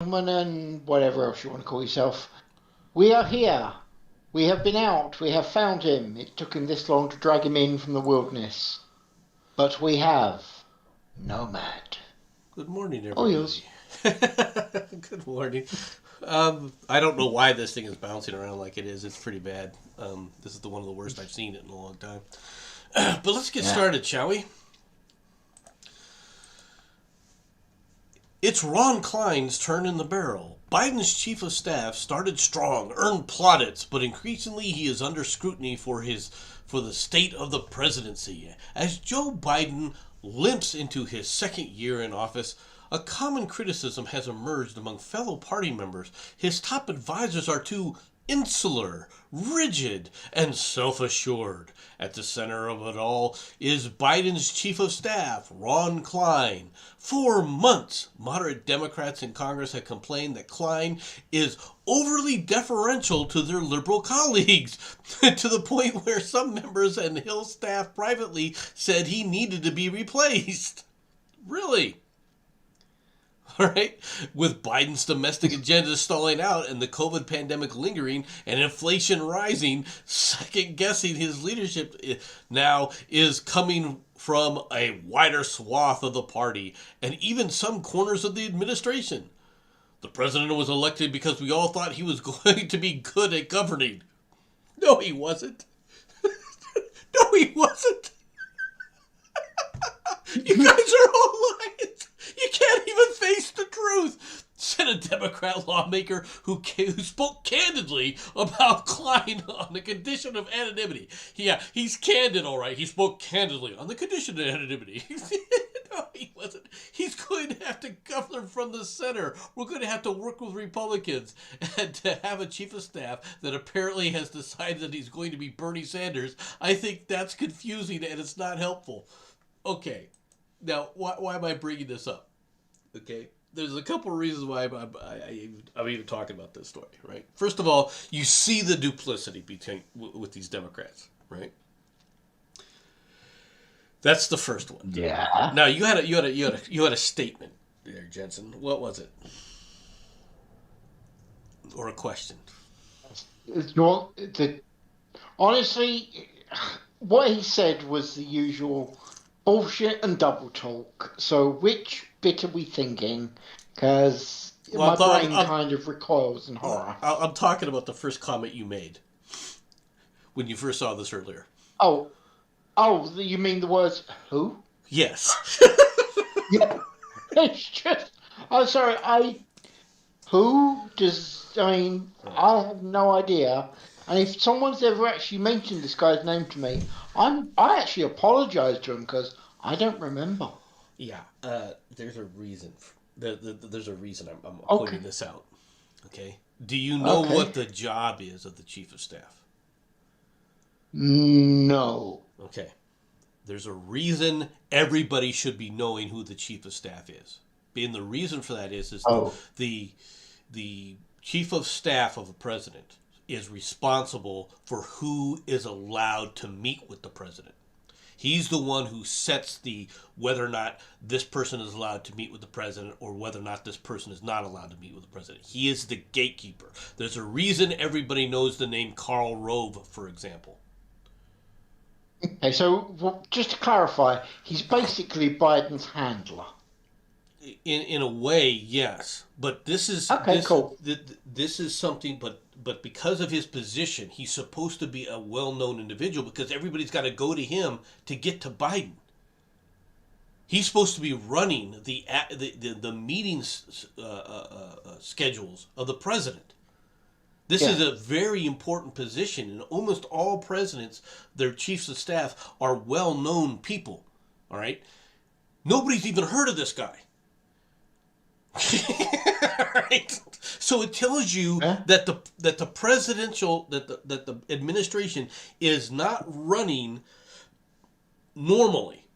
Gentlemen, and whatever else you want to call yourself. We are here. We have been out. We have found him. It took him this long to drag him in from the wilderness. But we have. Nomad. Good morning, Oh, yes. everybody. Good morning. I don't know why this thing is bouncing around like it is. It's pretty bad. This is one of the worst I've seen it in a long time. But let's get Yeah. started, shall we? It's Ron Klein's turn in the barrel. Biden's chief of staff started strong, earned plaudits, but increasingly he is under scrutiny for the state of the presidency. As Joe Biden limps into his second year in office, a common criticism has emerged among fellow party members. His top advisors are too insular, rigid, and self assured. At the center of it all is Biden's chief of staff, Ron Klein. For months, moderate Democrats in Congress have complained that Klein is overly deferential to their liberal colleagues, to the point where some members and Hill staff privately said he needed to be replaced. Really? All right, with Biden's domestic agenda stalling out and the COVID pandemic lingering and inflation rising, second guessing his leadership now is coming from a wider swath of the party and even some corners of the administration. The president was elected because we all thought he was going to be good at governing. No, he wasn't. No, he wasn't. You guys are all lying. You can't even face the truth, said a Democrat lawmaker who spoke candidly about Klein on the condition of anonymity. Yeah, he's candid, all right. He spoke candidly on the condition of anonymity. No, he wasn't. He's going to have to govern from the center. We're going to have to work with Republicans. And to have a chief of staff that apparently has decided that he's going to be Bernie Sanders, I think that's confusing and it's not helpful. Okay, now why am I bringing this up? Okay, there's a couple of reasons why I'm even talking about this story. Right. First of all, you see the duplicity with these Democrats. Right. That's the first one. Yeah. Now you had a statement there, Jenson. What was it? Or a question? It's not, honestly, what he said was the usual bullshit and double talk. So which bit are we thinking? Because Well, my brain kind of recoils in horror. I'm talking about the first comment you made when you first saw this earlier. Oh, oh, you mean the words who? Yes. Yeah. It's just, I'm sorry, who does, I mean, I have no idea. And if someone's ever actually mentioned this guy's name to me, I actually apologise to him because I don't remember. Yeah. There's a reason. There's a reason I'm Okay. pointing this out. Okay. Do you know Okay. what the job is of the chief of staff? No. Okay. There's a reason everybody should be knowing who the chief of staff is. And the reason for that is Oh. the the chief of staff of the president is responsible for who is allowed to meet with the president. He's the one who sets the whether or not this person is allowed to meet with the president or whether or not this person is not allowed to meet with the president. He is the gatekeeper. There's a reason everybody knows the name Karl Rove, for example. Okay, so well, just to clarify, he's basically Biden's handler. In a way, yes, but Okay, cool. this is something. But because of his position, he's supposed to be a well-known individual because everybody's got to go to him to get to Biden. He's supposed to be running the meetings schedules of the president. This Yeah. is a very important position, and almost all presidents, their chiefs of staff, are well-known people. All right, nobody's even heard of this guy. Right? So it tells you Yeah. that the presidential that the administration is not running normally.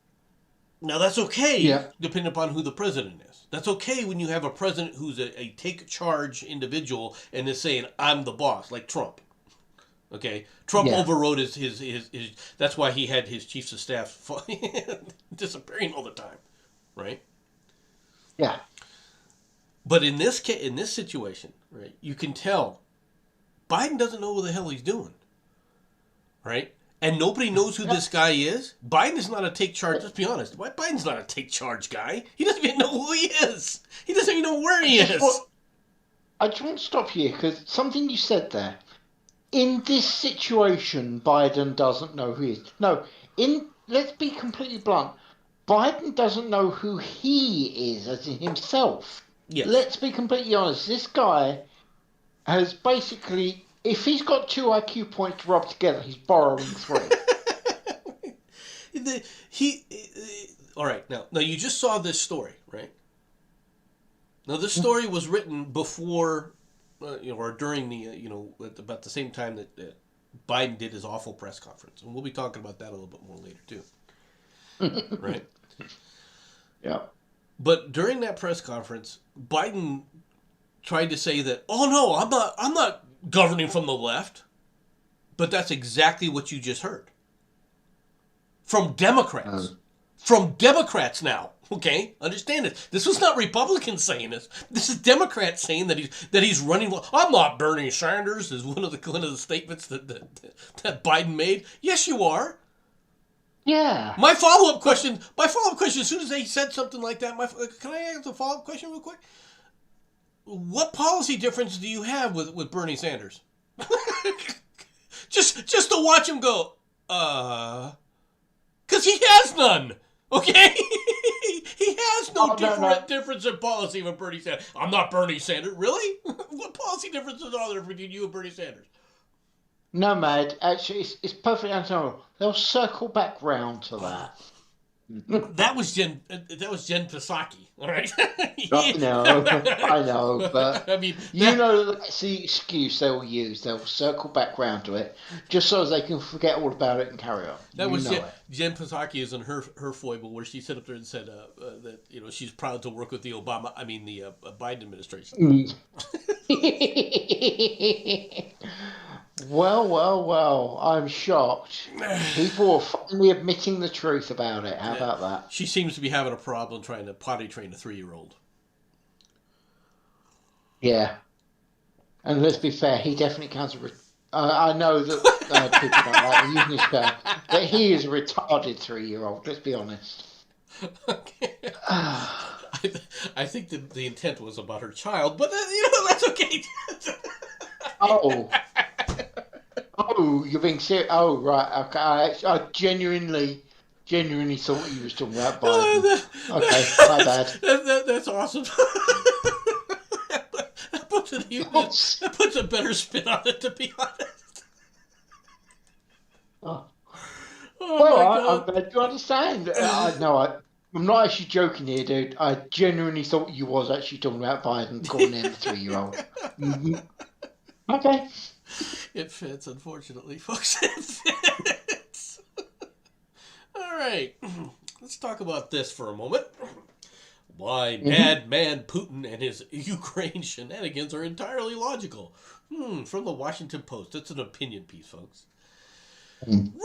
Now that's okay Yeah. depending upon who the president is. That's okay when you have a president who's a take charge individual and is saying I'm the boss, like Trump. Okay, Trump Yeah. overrode his. That's why he had his chiefs of staff disappearing all the time, right? Yeah. But in this situation, right, you can tell Biden doesn't know what the hell he's doing, right? And nobody knows who this guy is. Biden is not a take charge. Let's be honest. Biden's not a take charge guy. He doesn't even know who he is. He doesn't even know where he is. I just want to stop you because something you said there. In this situation, Biden doesn't know who he is. No, let's be completely blunt. Biden doesn't know who he is, as in himself. Yes. Let's be completely honest. This guy has basically, if he's got 2 IQ points to rub together, he's borrowing 3. All right. Now you just saw this story, right? Now this story was written before, or during the, at about the same time that Biden did his awful press conference, and we'll be talking about that a little bit more later too. Right? Yeah. But during that press conference, Biden tried to say that, oh no, I'm not governing from the left. But that's exactly what you just heard. From Democrats. From Democrats now. Okay? Understand it. This was not Republicans saying this. This is Democrats saying that he's running. I'm not Bernie Sanders, is one of the statements that Biden made. Yes, you are. Yeah. My follow-up question, as soon as they said something like that, can I ask a follow-up question real quick? What policy difference do you have with Bernie Sanders? just to watch him go, because he has none, okay? He has no difference in policy with Bernie Sanders. I'm not Bernie Sanders. Really? What policy differences are there between you and Bernie Sanders? Nomad, actually, it's perfectly understandable. They'll circle back round to that. That was Jen Psaki, all right? I know, but I mean, that's the excuse they will use. They'll circle back round to it, just so as they can forget all about it and carry on. That was Jen Psaki is in her foible where she sat up there and said that she's proud to work with the Biden administration. Well, I'm shocked. People are finally admitting the truth about it. How about that? She seems to be having a problem trying to potty train a 3-year-old. Yeah. And let's be fair, he definitely counts as I know that people don't like using this term, but he is a retarded 3-year-old, let's be honest. Okay. I think the intent was about her child, but that's okay. Oh, you're being serious? Oh, right. Okay. I genuinely thought you was talking about Biden. Okay, my bad. That's awesome. That puts a better spin on it, to be honest. Well, I'm glad you understand. I'm not actually joking here, dude. I genuinely thought you was actually talking about Biden calling him a 3-year-old. Mm-hmm. Okay. It fits, unfortunately, folks. It fits. All right. Let's talk about this for a moment. Why madman Putin and his Ukraine shenanigans are entirely logical. From the Washington Post. It's an opinion piece, folks.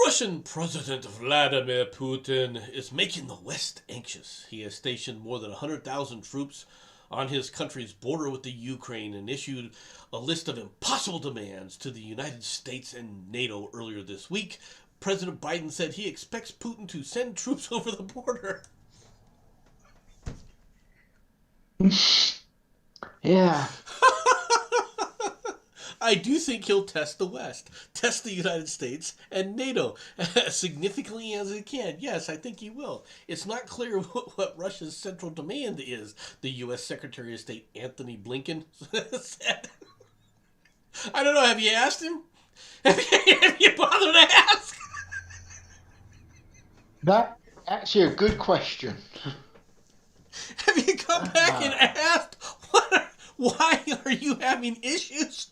Russian President Vladimir Putin is making the West anxious. He has stationed more than 100,000 troops on his country's border with the Ukraine and issued a list of impossible demands to the United States and NATO earlier this week. President Biden said he expects Putin to send troops over the border. Yeah. I do think he'll test the West, test the United States and NATO as significantly as he can. Yes, I think he will. It's not clear what Russia's central demand is, the U.S. Secretary of State Anthony Blinken said. I don't know. Have you asked him? Have you bothered to ask? That's actually a good question. Have you come back and asked, why are you having issues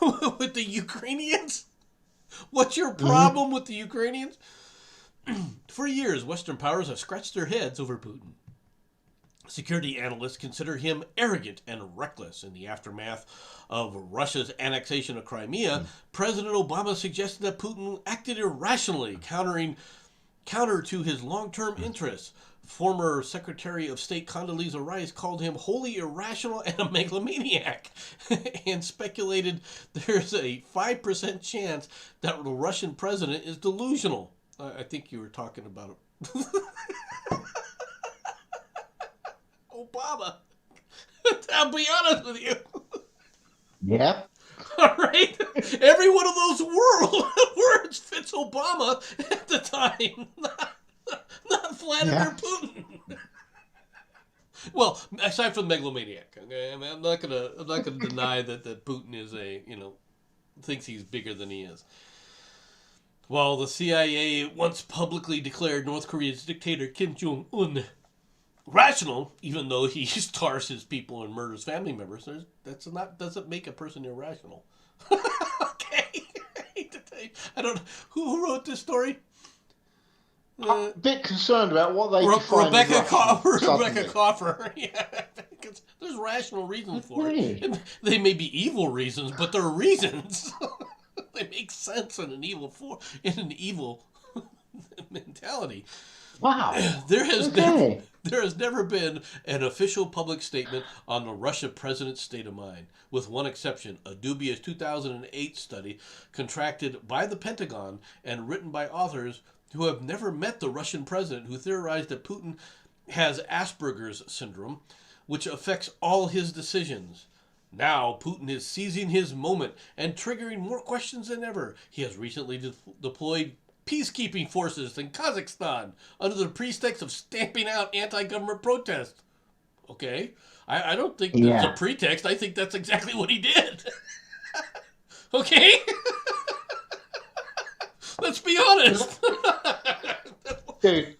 with the Ukrainians? What's your problem with the Ukrainians? For years, Western powers have scratched their heads over Putin. Security analysts consider him arrogant and reckless. In the aftermath of Russia's annexation of Crimea, President Obama suggested that Putin acted irrationally, counter to his long-term interests. former Secretary of State Condoleezza Rice called him wholly irrational and a megalomaniac and speculated there's a 5% chance that the Russian president is delusional. I think you were talking about Obama. I'll be honest with you. Yeah. All right? Every one of those words fits Obama at the time, not Vladimir Putin. Well, aside from megalomaniac, okay? I mean, I'm not gonna deny that Putin is thinks he's bigger than he is. While the CIA once publicly declared North Korea's dictator Kim Jong Un rational, even though he stars his people and murders family members, doesn't make a person irrational. Okay, I hate to tell you. I don't. Who wrote this story? I'm a bit concerned about what they define as rational. Rebecca Coffer. Yeah, because there's rational reasons for it. They may be evil reasons, but they're reasons. They make sense in an evil mentality. Wow. There has never been an official public statement on the Russia president's state of mind, with one exception: a dubious 2008 study contracted by the Pentagon and written by authors who have never met the Russian president, who theorized that Putin has Asperger's syndrome, which affects all his decisions. Now, Putin is seizing his moment and triggering more questions than ever. He has recently deployed peacekeeping forces in Kazakhstan under the pretext of stamping out anti-government protests. Okay? I don't think that's a pretext. I think that's exactly what he did. Okay? Let's be honest. Dude,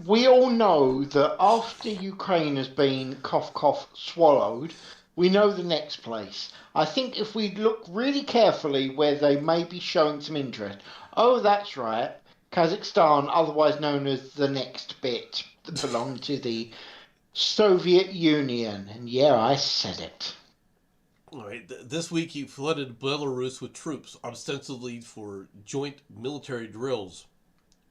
we all know that after Ukraine has been cough swallowed, we know the next place. I think if we look really carefully where they may be showing some interest. Oh, that's right. Kazakhstan, otherwise known as the next bit, belonged to the Soviet Union. And yeah, I said it. All right. This week he flooded Belarus with troops, ostensibly for joint military drills.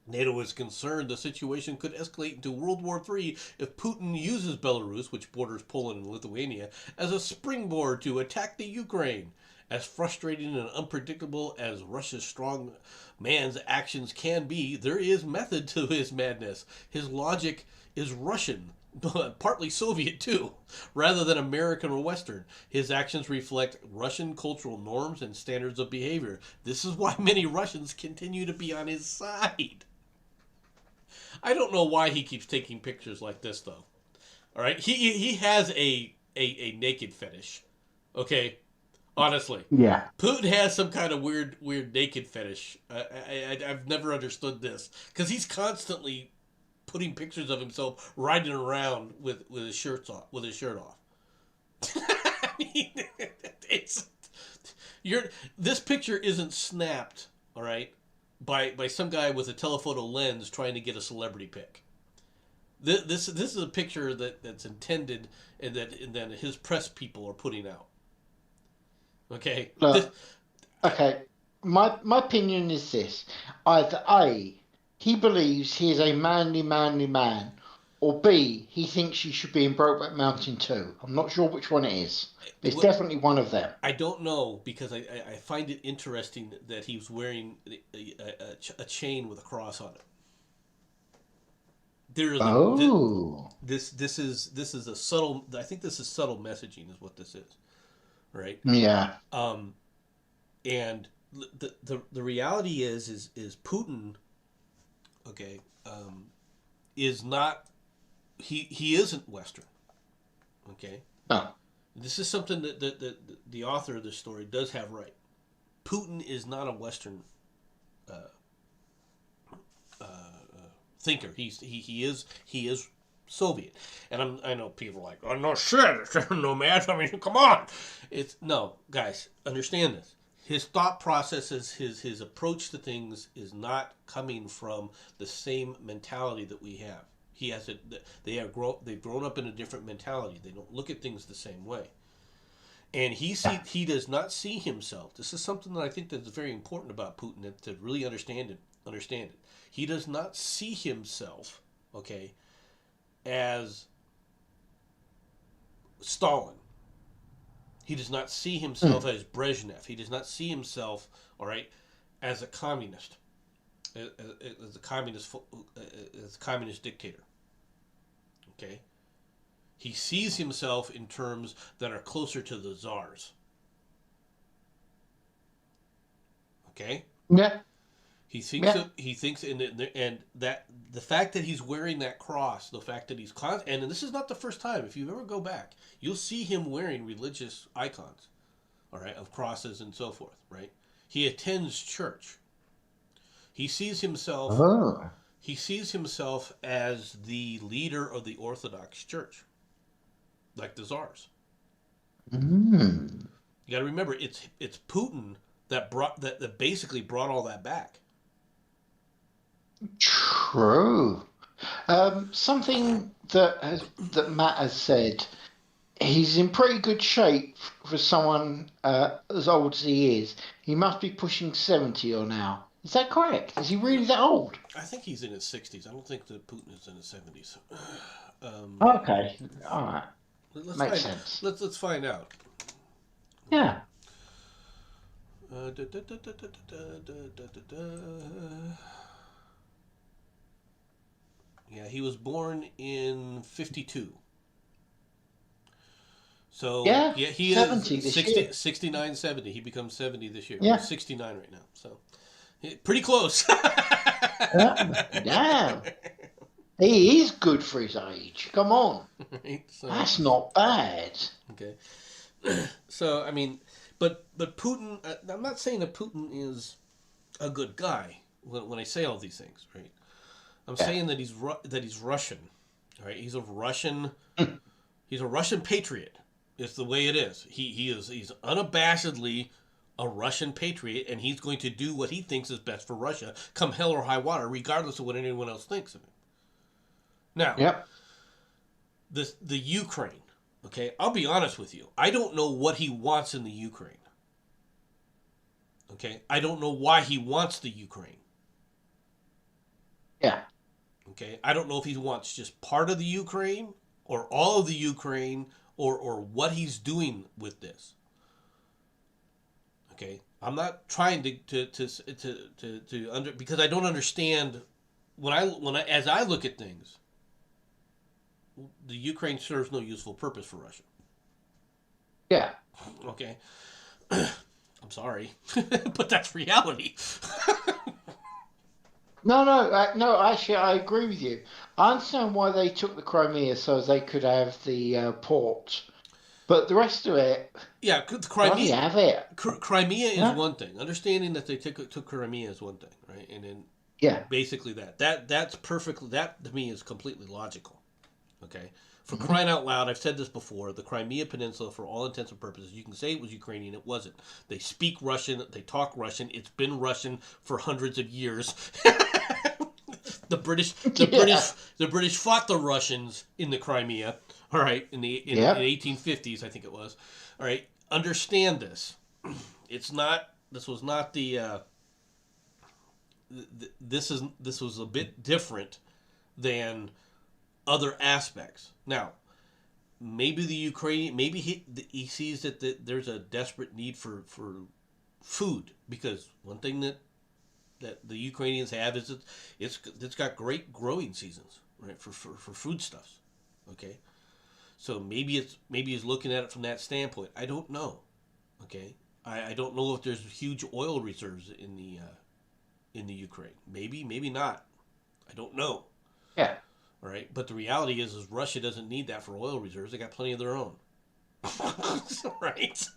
NATO is concerned the situation could escalate into World War III if Putin uses Belarus, which borders Poland and Lithuania, as a springboard to attack the Ukraine. As frustrating and unpredictable as Russia's strong man's actions can be, there is method to his madness. His logic is Russian, but partly Soviet too, rather than American or Western. His actions reflect Russian cultural norms and standards of behavior. This is why many Russians continue to be on his side. I don't know why he keeps taking pictures like this, though. All right, he has a naked fetish. Okay, honestly. Yeah. Putin has some kind of weird naked fetish. I've never understood this because he's constantly putting pictures of himself riding around with his shirt off. I mean, this picture isn't snapped. All right. By some guy with a telephoto lens trying to get a celebrity pic. This is a picture that's intended and that his press people are putting out. Okay. Okay. My opinion is this: either A, he believes he is a manly man, or B, he thinks he should be in Brokeback Mountain 2. I'm not sure which one it is. It's definitely one of them. I don't know, because I find it interesting that he was wearing a chain with a cross on it. This is a subtle. I think this is subtle messaging, is what this is, right? Yeah. And the reality is Putin, okay, is not. He isn't Western, okay. No. This is something that the author of this story does have right. Putin is not a Western thinker. He is Soviet, and I know people are like, oh no shit, Nomads. I mean, come on. No, guys, understand this. His thought processes, his approach to things is not coming from the same mentality that we have. He has they've grown up in a different mentality. They don't look at things the same way. And he does not see himself. This is something that I think that's very important about Putin to really understand it. He does not see himself okay, as Stalin. He does not see himself Mm. as Brezhnev. He does not see himself, all right, as a communist, as a communist dictator. Okay, he sees himself in terms that are closer to the czars. Okay, Yeah. Yeah. he thinks, and that the fact that he's wearing that cross, the fact that and this is not the first time. If you ever go back, you'll see him wearing religious icons, all right, of crosses and so forth, right? He attends church. He sees himself Oh. he sees himself as the leader of the Orthodox Church, like the czars. Mm. You got to remember, it's Putin that basically brought all that back. True. Something that Matt has said. He's in pretty good shape for someone as old as he is. He must be pushing 70 or now. Is that correct? Is he really that old? I think he's in his 60s. I don't think that Putin is in his 70s. Um, Okay. All right. let's Makes find sense. let's find out. Yeah. Yeah, he was born in 52. So, Yeah. yeah, he is 70 this 60, year. 69, 70. He becomes 70 this year. Well, he's Yeah. 69 right now. So, pretty close. Damn. He is good for his age. Come on. Right? So, That's not bad. okay. So, I mean, but Putin, I'm not saying that Putin is a good guy when I say all these things, right? I'm Yeah. saying that he's Russian, right? He's a Russian patriot. It's the way it is. He's unabashedly a Russian patriot, and he's going to do what he thinks is best for Russia, come hell or high water, regardless of what anyone else thinks of it. Now, Yep. the Ukraine. Okay, I'll be honest with you. I don't know what he wants in the Ukraine. Okay, I don't know why he wants the Ukraine. Yeah. Okay, I don't know if he wants just part of the Ukraine or all of the Ukraine or what he's doing with this. Okay, I'm not trying to under because I don't understand when I as I look at things, the Ukraine serves no useful purpose for Russia. Yeah. Okay, I'm sorry, but that's reality. No. Actually, I agree with you. I understand why they took the Crimea so as they could have the port, but the rest of it, Yeah, bloody have it. Crimea is Yeah. one thing. Understanding that they took Crimea is one thing, right? And then Yeah. basically that's perfectly that to me is completely logical. Okay, for Mhm. crying out loud, I've said this before. The Crimea Peninsula, for all intents and purposes, you can say it was Ukrainian. It wasn't. They speak Russian. They talk Russian. It's been Russian for hundreds of years. the British, the Yeah. British, the British fought the Russians in the Crimea. All right, in Yep. 1850s, I think it was. All right, understand this. It's not. This was not the. This was a bit different than other aspects. Now, maybe the Ukrainian, maybe he sees that there's a desperate need for food because one thing that the Ukrainians have is it's got great growing seasons, right, for foodstuffs. Okay, so maybe he's looking at it from that standpoint. I don't know. Okay, I don't know if there's huge oil reserves in the Ukraine. Maybe not. I don't know. Yeah. All right, but the reality is Russia doesn't need that for oil reserves. They got plenty of their own. Right.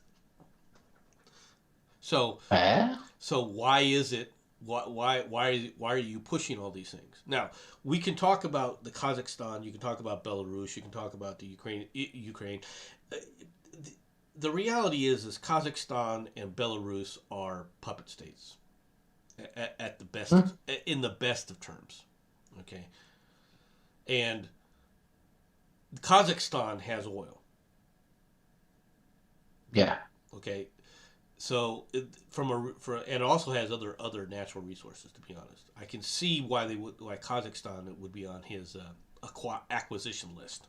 So Fair. so why is it why are you pushing all these things? Now we can talk about the Kazakhstan. You can talk about Belarus. You can talk about the Ukraine. Uh, The reality is Kazakhstan and Belarus are puppet states at the best Mm. in the best of terms. Okay, and Kazakhstan has oil. Yeah. Okay, So and it also has other natural resources. To be honest, I can see why Kazakhstan would be on his acquisition list,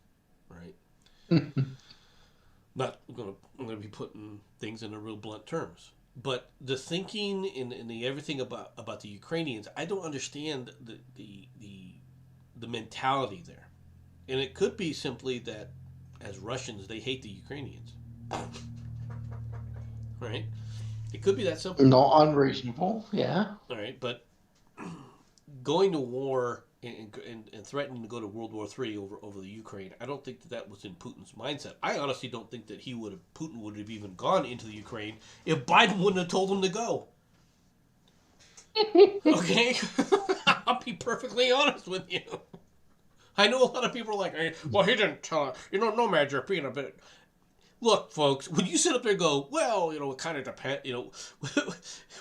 right? Not gonna I'm gonna be putting things into real blunt terms, but the thinking and the everything about the Ukrainians, I don't understand the mentality there, and it could be simply that as Russians they hate the Ukrainians, right? It could be that simple. Not unreasonable, yeah. All right, but going to war and threatening to go to World War III over the Ukraine, I don't think that was in Putin's mindset. I honestly don't think that Putin would have even gone into the Ukraine if Biden wouldn't have told him to go. Okay, I'll be perfectly honest with you. I know a lot of people are like, well, he didn't tell her. Nomads are being a bit. Look, folks, when you sit up there and go, well, it kind of depends,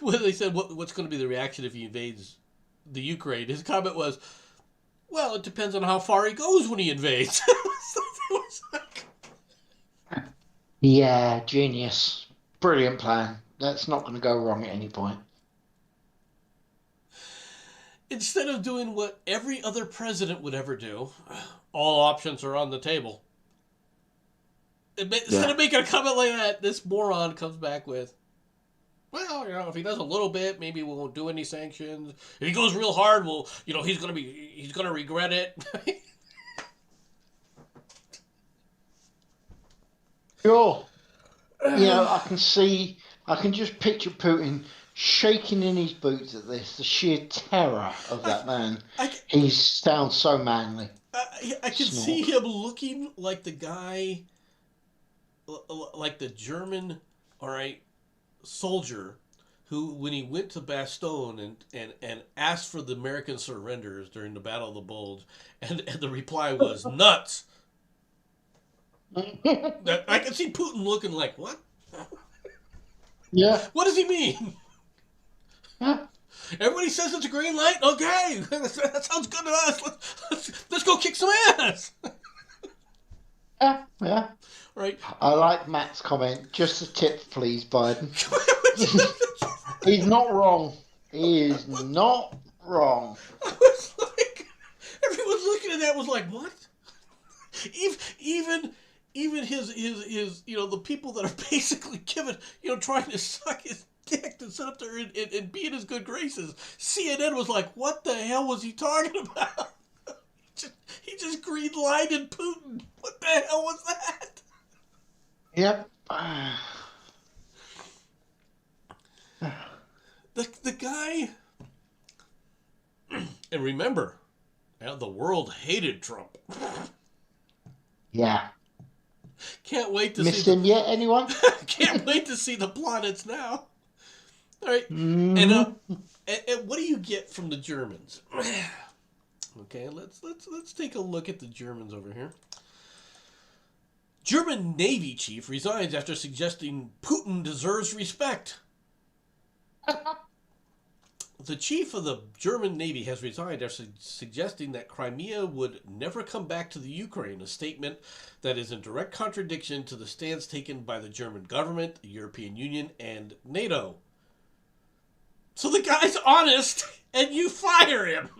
when they said what's going to be the reaction if he invades the Ukraine, his comment was, well, it depends on how far he goes when he invades. Yeah, genius. Brilliant plan. That's not going to go wrong at any point. Instead of doing what every other president would ever do, all options are on the table. Instead of making a comment like that, this moron comes back with, well, if he does a little bit, maybe we won't do any sanctions. If he goes real hard, well, he's gonna regret it. Sure. I can just picture Putin shaking in his boots at this. The sheer terror of that man. He sounds so manly. I can see him looking like the guy, like the German, all right, soldier who, when he went to Bastogne and asked for the American surrenders during the Battle of the Bulge, and the reply was nuts. I can see Putin looking like, what? Yeah. What does he mean? Yeah. Everybody says it's a green light? Okay. That sounds good to us. Let's go kick some ass. Yeah. Right. I like Matt's comment. Just a tip, please, Biden. He's not wrong. He is not wrong. I was like, everyone looking at that was like, what? Even his the people that are basically trying to suck his dick to sit up there and be in his good graces. CNN was like, what the hell was he talking about? He just green-lighted Putin. What the hell was that? Yep. The guy, and remember, the world hated Trump. Yeah. Can't wait to Missed him yet, anyone? Can't wait to see the plaudits now. All right, Mm-hmm. And what do you get from the Germans? Okay, let's take a look at the Germans over here. German Navy chief resigns after suggesting Putin deserves respect. The chief of the German Navy has resigned after suggesting that Crimea would never come back to the Ukraine, a statement that is in direct contradiction to the stance taken by the German government, the European Union, and NATO. So the guy's honest, and you fire him.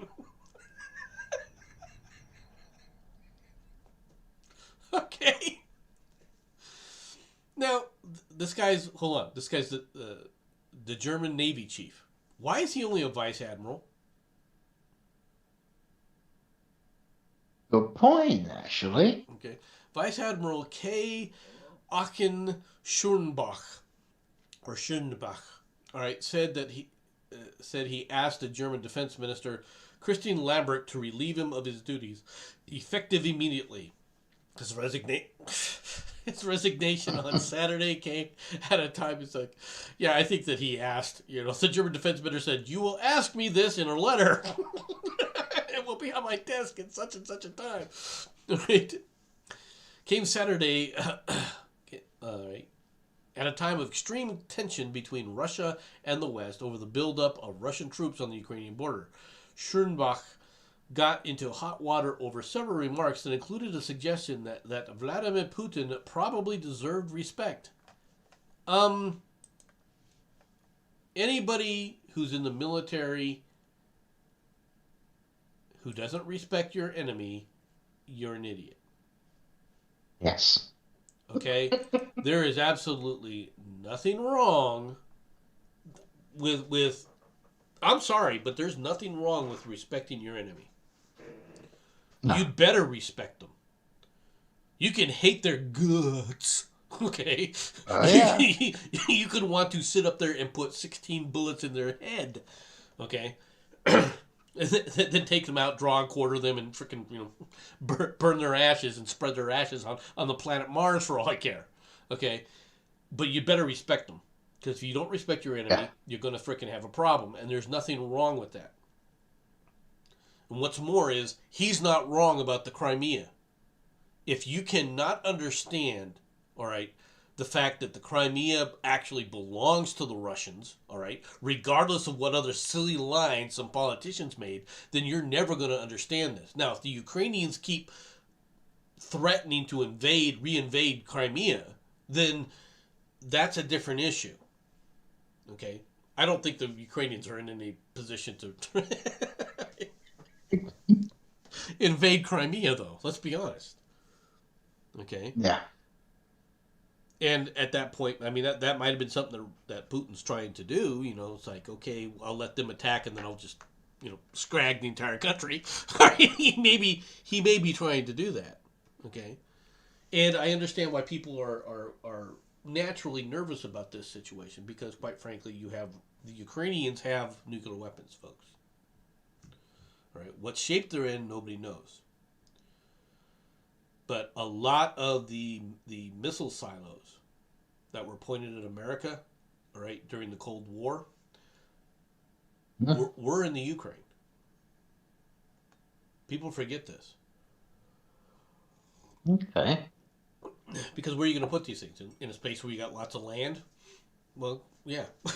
Okay. Now, this guy's the German Navy chief. Why is he only a vice admiral? Good point, actually. Okay, Vice Admiral K. Aachen Schönbach, or Schönbach, all right, said he asked the German Defense Minister Christine Lambert to relieve him of his duties, effective immediately. His resignation on Saturday came at a time. It's like, yeah, I think that he asked. The German Defense Minister said, "You will ask me this in a letter. It will be on my desk at such and such a time." Right? Came Saturday. All right. At a time of extreme tension between Russia and the West over the buildup of Russian troops on the Ukrainian border, Schönbach got into hot water over several remarks that included a suggestion that Vladimir Putin probably deserved respect. anybody who's in the military who doesn't respect your enemy, you're an idiot. Yes. Okay? There is absolutely nothing wrong with I'm sorry, but there's nothing wrong with respecting your enemy. No. You better respect them. You can hate their guts, okay? Oh yeah. You could want to sit up there and put 16 bullets in their head, okay? Then take them out, draw and quarter them, and freaking burn their ashes and spread their ashes on the planet Mars for all I care, okay? But you better respect them, because if you don't respect your Yeah. enemy, you're gonna freaking have a problem, and there's nothing wrong with that. And what's more is he's not wrong about the Crimea. If you cannot understand, all right, the fact that the Crimea actually belongs to the Russians, all right, regardless of what other silly lines some politicians made, then you're never going to understand this. Now, if the Ukrainians keep threatening to reinvade Crimea, then that's a different issue. Okay? I don't think the Ukrainians are in any position to invade Crimea, though. Let's be honest. Okay? Yeah. And at that point, I mean, that might have been something that Putin's trying to do. It's like, okay, I'll let them attack, and then I'll just, scrag the entire country. He may be trying to do that. Okay, and I understand why people are naturally nervous about this situation because, quite frankly, the Ukrainians have nuclear weapons, folks. All right, what shape they're in, nobody knows. But a lot of the missile silos that were pointed at America, all right, during the Cold War, were in the Ukraine. People forget this. Okay. Because where are you going to put these things? In a space where you got lots of land? Well, yeah. I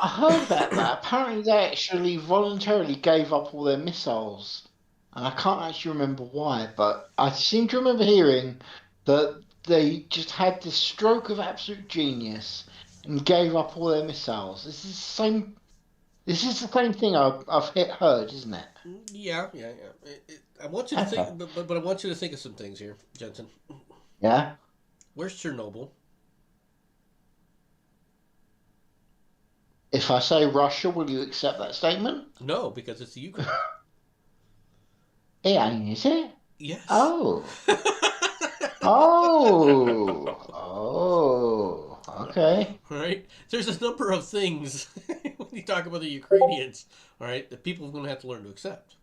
heard about that. Apparently, they actually voluntarily gave up all their missiles. And I can't actually remember why, but I seem to remember hearing that they just had this stroke of absolute genius and gave up all their missiles. This is the same. This is the same thing I've heard, isn't it? Yeah. I want you to Okay. think, but I want you to think of some things here, Jensen. Yeah. Where's Chernobyl? If I say Russia, will you accept that statement? No, because it's the Ukraine. It ain't, is it? Yes. Oh. Oh. Oh. Okay. All right. There's a number of things when you talk about the Ukrainians, all right, that people are going to have to learn to accept.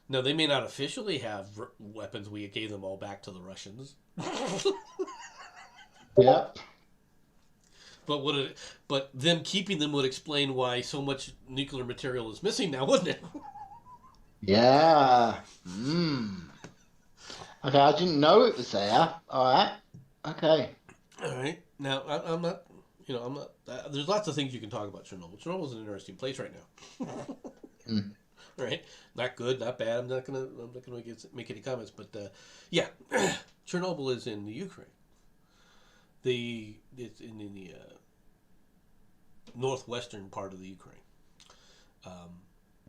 Now, they may not officially have weapons. We gave them all back to the Russians. Yep. But them keeping them would explain why so much nuclear material is missing now, wouldn't it? Yeah. Hmm. Okay, I didn't know it was there. All right. Okay. All right. Now, I'm not. I'm not. There's lots of things you can talk about Chernobyl. Chernobyl's an interesting place right now. Mm. Right? Not good, not bad. I'm not gonna make any comments, but yeah, Chernobyl is in the Ukraine. It's in the northwestern part of the Ukraine.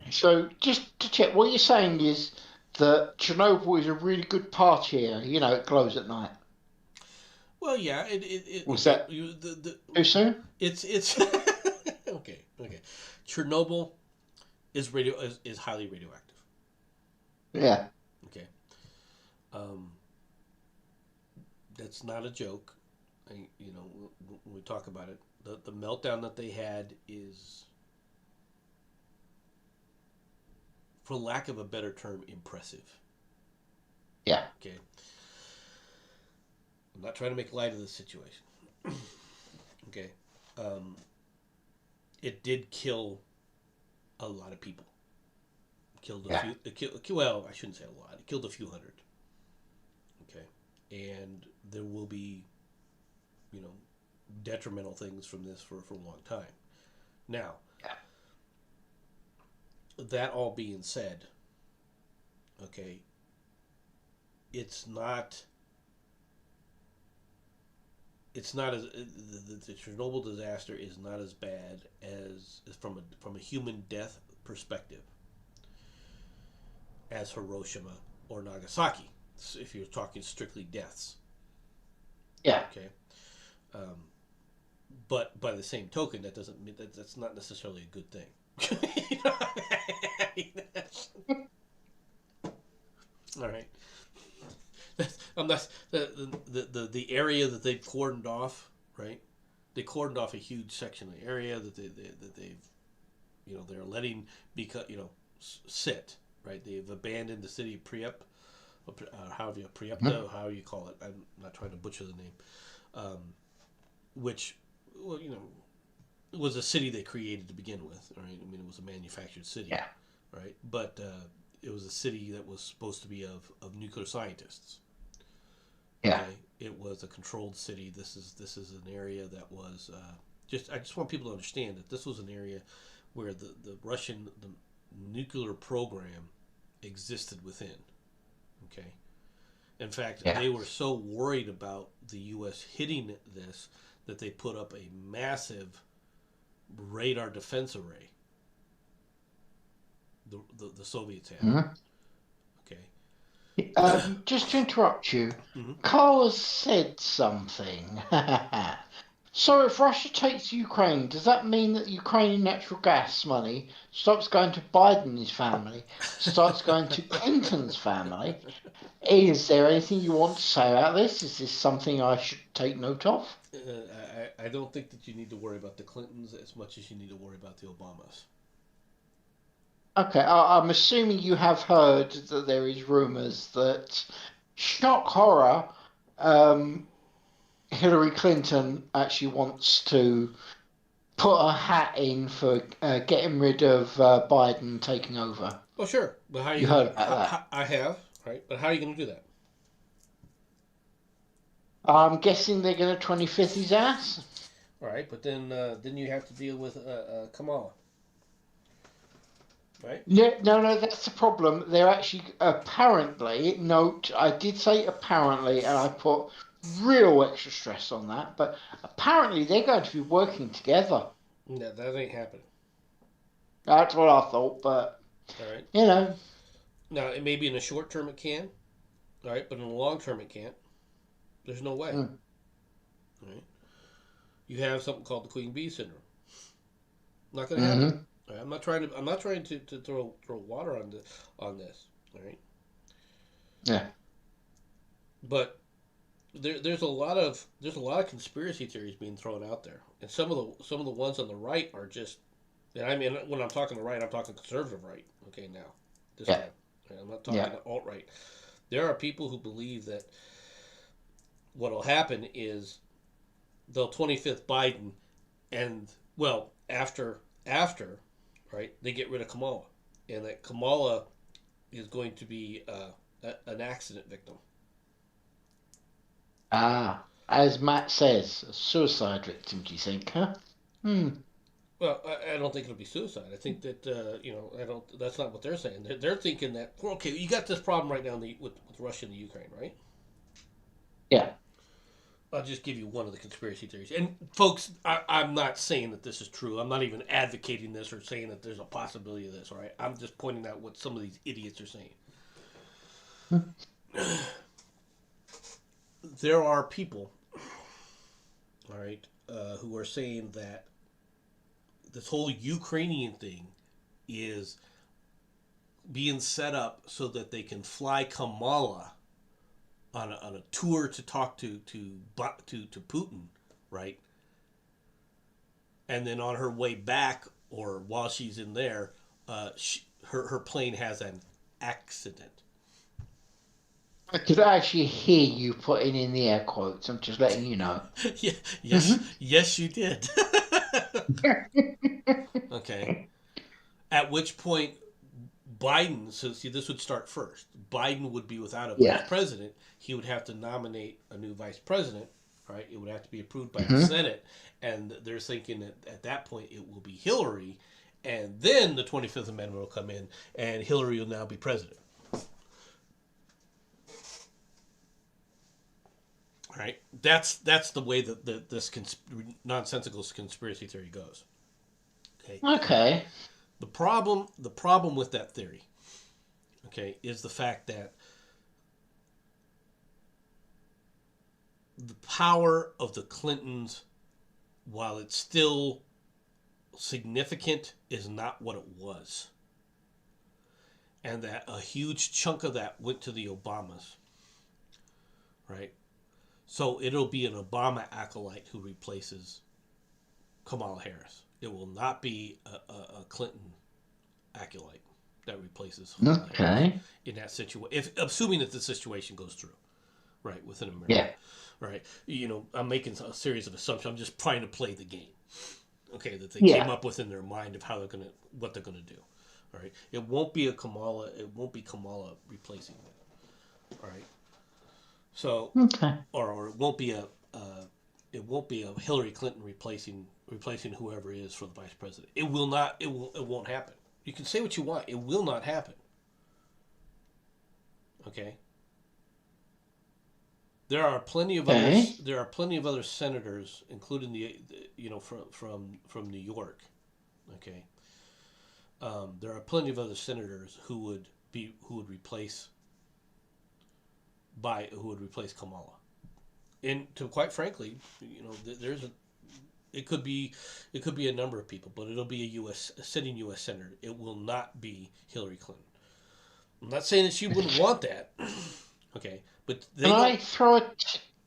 So just to check, what you're saying is that Chernobyl is a really good party here. It glows at night. Well, yeah, it Was okay. that too soon? It's okay. Chernobyl is highly radioactive. Yeah. Okay, um, that's not a joke. When we talk about it, the meltdown that they had is, for lack of a better term, impressive. Yeah. Okay, I'm not trying to make light of this situation. Okay, um, it did kill a lot of people. Killed a Yeah. few. Well, I shouldn't say a lot. It killed a few hundred. Okay, and there will be, detrimental things from this for a long time. Now, Yeah. that all being said, okay, it's not it's not as the Chernobyl disaster is not as bad as from a human death perspective as Hiroshima or Nagasaki. If you're talking strictly deaths, Yeah. okay. Um, but by the same token, that doesn't mean that's not necessarily a good thing. You know what I mean? All right. I'm not the area that they've cordoned off, right? They cordoned off a huge section of the area that they've they're letting sit, right? They've abandoned the city of Pripyat, however you Mhm. Pripyat, however you call it. I'm not trying to butcher the name, which well, it was a city they created to begin with, right? I mean, it was a manufactured city, Yeah. right? But it was a city that was supposed to be of nuclear scientists. Yeah. Okay, it was a controlled city. This is an area that was I just want people to understand that this was an area where the Russian the nuclear program existed within. Okay, in fact, Yeah. they were so worried about the U.S. hitting this that they put up a massive radar defense array. The Soviets had. Mhm. Okay. Just to interrupt you, Mm-hmm. Carl has said something. So if Russia takes Ukraine, does that mean that Ukrainian natural gas money stops going to Biden's family, starts going to Clinton's family? Is there anything you want to say about this? Is this something I should take note of? I don't think that you need to worry about the Clintons as much as you need to worry about the Obamas. Okay, I'm assuming you have heard that there is rumours that, shock horror, um, Hillary Clinton actually wants to put a hat in for getting rid of Biden taking over. Well, sure, but how are you You going heard to? about that? I have, right? But how are you going to do that? I'm guessing they're going to 25th his ass. All right, but then you have to deal with Kamala, right? No, no, no, that's the problem. They're actually apparently, note, I did say apparently, and I put real extra stress on that, but apparently they're going to be working together. No, that ain't happening. That's what I thought, but All right. you know, Now, it may be in the short term it can, all right, but in the long term it can't. There's no way, mm, right? You have something called the queen bee syndrome. Not going to happen. mm-hmm, All right? I'm not trying to throw water on this. All right. yeah, But there's a lot of conspiracy theories being thrown out there, and some of the ones on the right are just. And I mean, when I'm talking the right, I'm talking conservative right. Okay, now this yeah, time, right? I'm not yeah. talking alt right. There are people who believe that what will happen is they'll 25th Biden, and well after right they get rid of Kamala, and that Kamala is going to be an accident victim. Ah, as Matt says, a suicide victim. Do you think? Huh? Hmm. Well, I don't think it'll be suicide. I think that I don't. That's not what they're saying. They're thinking that well, okay, you got this problem right now with Russia and the Ukraine, right? Yeah. I'll just give you one of the conspiracy theories. And folks, I'm not saying that this is true. I'm not even advocating this or saying that there's a possibility of this. All right, I'm just pointing out what some of these idiots are saying. Hmm. There are people, all right, who are saying that this whole Ukrainian thing is being set up so that they can fly Kamala on a tour to talk to Putin, right? And then on her way back or while she's in there, her plane has an accident. I could actually hear you putting in the air quotes. I'm just letting you know. Yeah, yes, Hmm. yes, you did. Okay. At which point, Biden, so see, this would start first. Biden would be without a vice Yeah. president. He would have to nominate a new vice president, right? It would have to be approved by the Hmm. Senate. And they're thinking that at that point it will be Hillary. And then the 25th Amendment will come in, and Hillary will now be president. Right? That's the way that this nonsensical conspiracy theory goes. Okay. Okay. The problem with that theory, okay, is the fact that the power of the Clintons, while it's still significant, is not what it was. And that a huge chunk of that went to the Obamas, right? So it'll be an Obama acolyte who replaces Kamala Harris. It will not be a Clinton acolyte that replaces Kamala Harris Okay. in that situation. If assuming that the situation goes through, right, within America, Yeah. right? I'm making a series of assumptions. I'm just trying to play the game, okay, that they came Yeah. up with in their mind of what they're gonna do. All right, it won't be a Kamala. It won't be Kamala replacing them. All right, so Okay. or it won't be a Hillary Clinton replacing whoever is for the vice president. It will not. It won't happen. You can say what you want. It will not happen. Okay. There are plenty of others. Okay. There are plenty of other senators, including from New York. Okay. There are plenty of other senators who would replace Kamala. And to quite frankly, there's it could be a number of people, but it'll be a sitting U.S. senator. It will not be Hillary Clinton. I'm not saying that she wouldn't want that. Okay, but Can they I don't. throw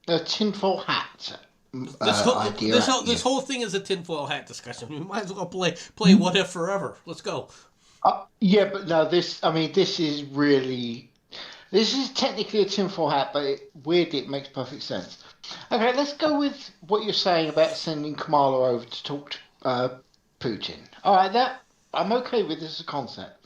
a tinfoil hat idea at This you? whole thing is a tinfoil hat discussion. We might as well play what if forever. Let's go. Yeah, but no, I mean, this is technically a tinfoil hat, but weirdly, it makes perfect sense. Okay, let's go with what you're saying about sending Kamala over to talk to Putin. All right, I'm okay with this as a concept.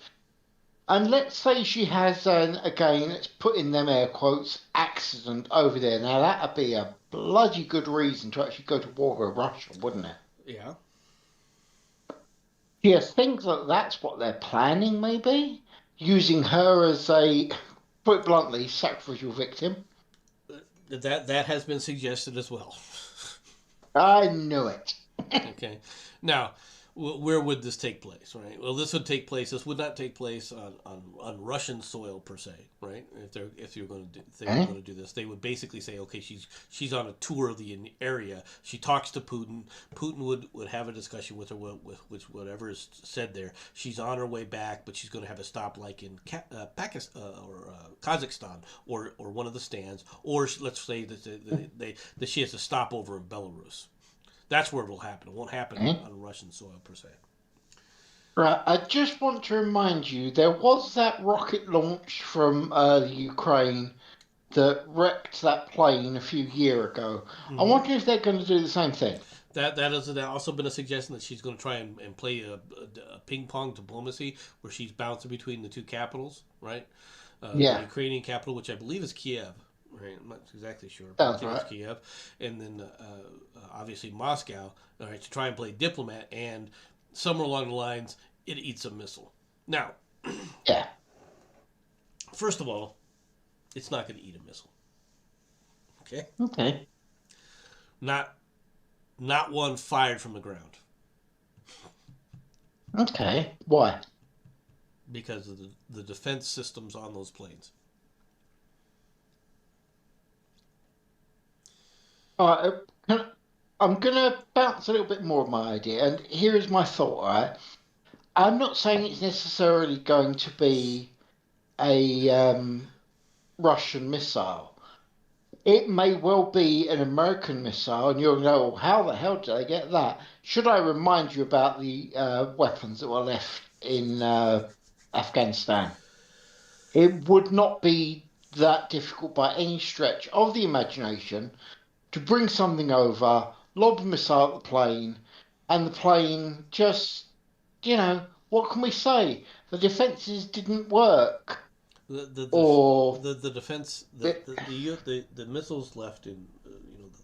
And let's say she has again, let's put in them air quotes, accident over there. Now that'd be a bloody good reason to actually go to war with Russia, wouldn't it? Yeah. Do you think that that's what they're planning, maybe? Using her as a, put it bluntly, sacrificial victim? That has been suggested as well. I knew it. Okay. Now, where would this take place? Right. Well, this would take place. This would not take place on Russian soil per se. Right. If you're going to they were Okay. going to do this, they would basically say, okay, she's on a tour of the area. She talks to Putin. Putin would have a discussion with her with whatever is said there. She's on her way back, but she's going to have a stop like in Pakistan or Kazakhstan or one of the stands, or let's say that she has a stopover in Belarus. That's where it'll happen. It won't happen Okay. on Russian soil per se. Right, I just want to remind you there was that rocket launch from the Ukraine that wrecked that plane a few years ago. I Mm-hmm. wonder if they're going to do the same thing. That has also been a suggestion that she's going to try and play a ping pong diplomacy where she's bouncing between the two capitals, right? The Yeah, Ukrainian capital, which I believe is Kiev, right? I'm not exactly sure, but I sounds think right. it's Kiev, and then obviously Moscow, all right, to try and play diplomat, and somewhere along the lines, it eats a missile. Now, Yeah. first of all, it's not going to eat a missile, okay? Okay. Not not one fired from the ground Okay. Why? because of the defense systems on those planes. All right. I'm going to bounce a little bit more of my idea, and here is my thought. All right. I'm not saying it's necessarily going to be a Russian missile. It may well be an American missile, and you'll know, well, how the hell did they get that? Should I remind you about the weapons that were left in Afghanistan? It would not be that difficult by any stretch of the imagination to bring something over, lob a missile at the plane, and the plane just, what can we say? The defences didn't work, The or the defense it, the missiles left in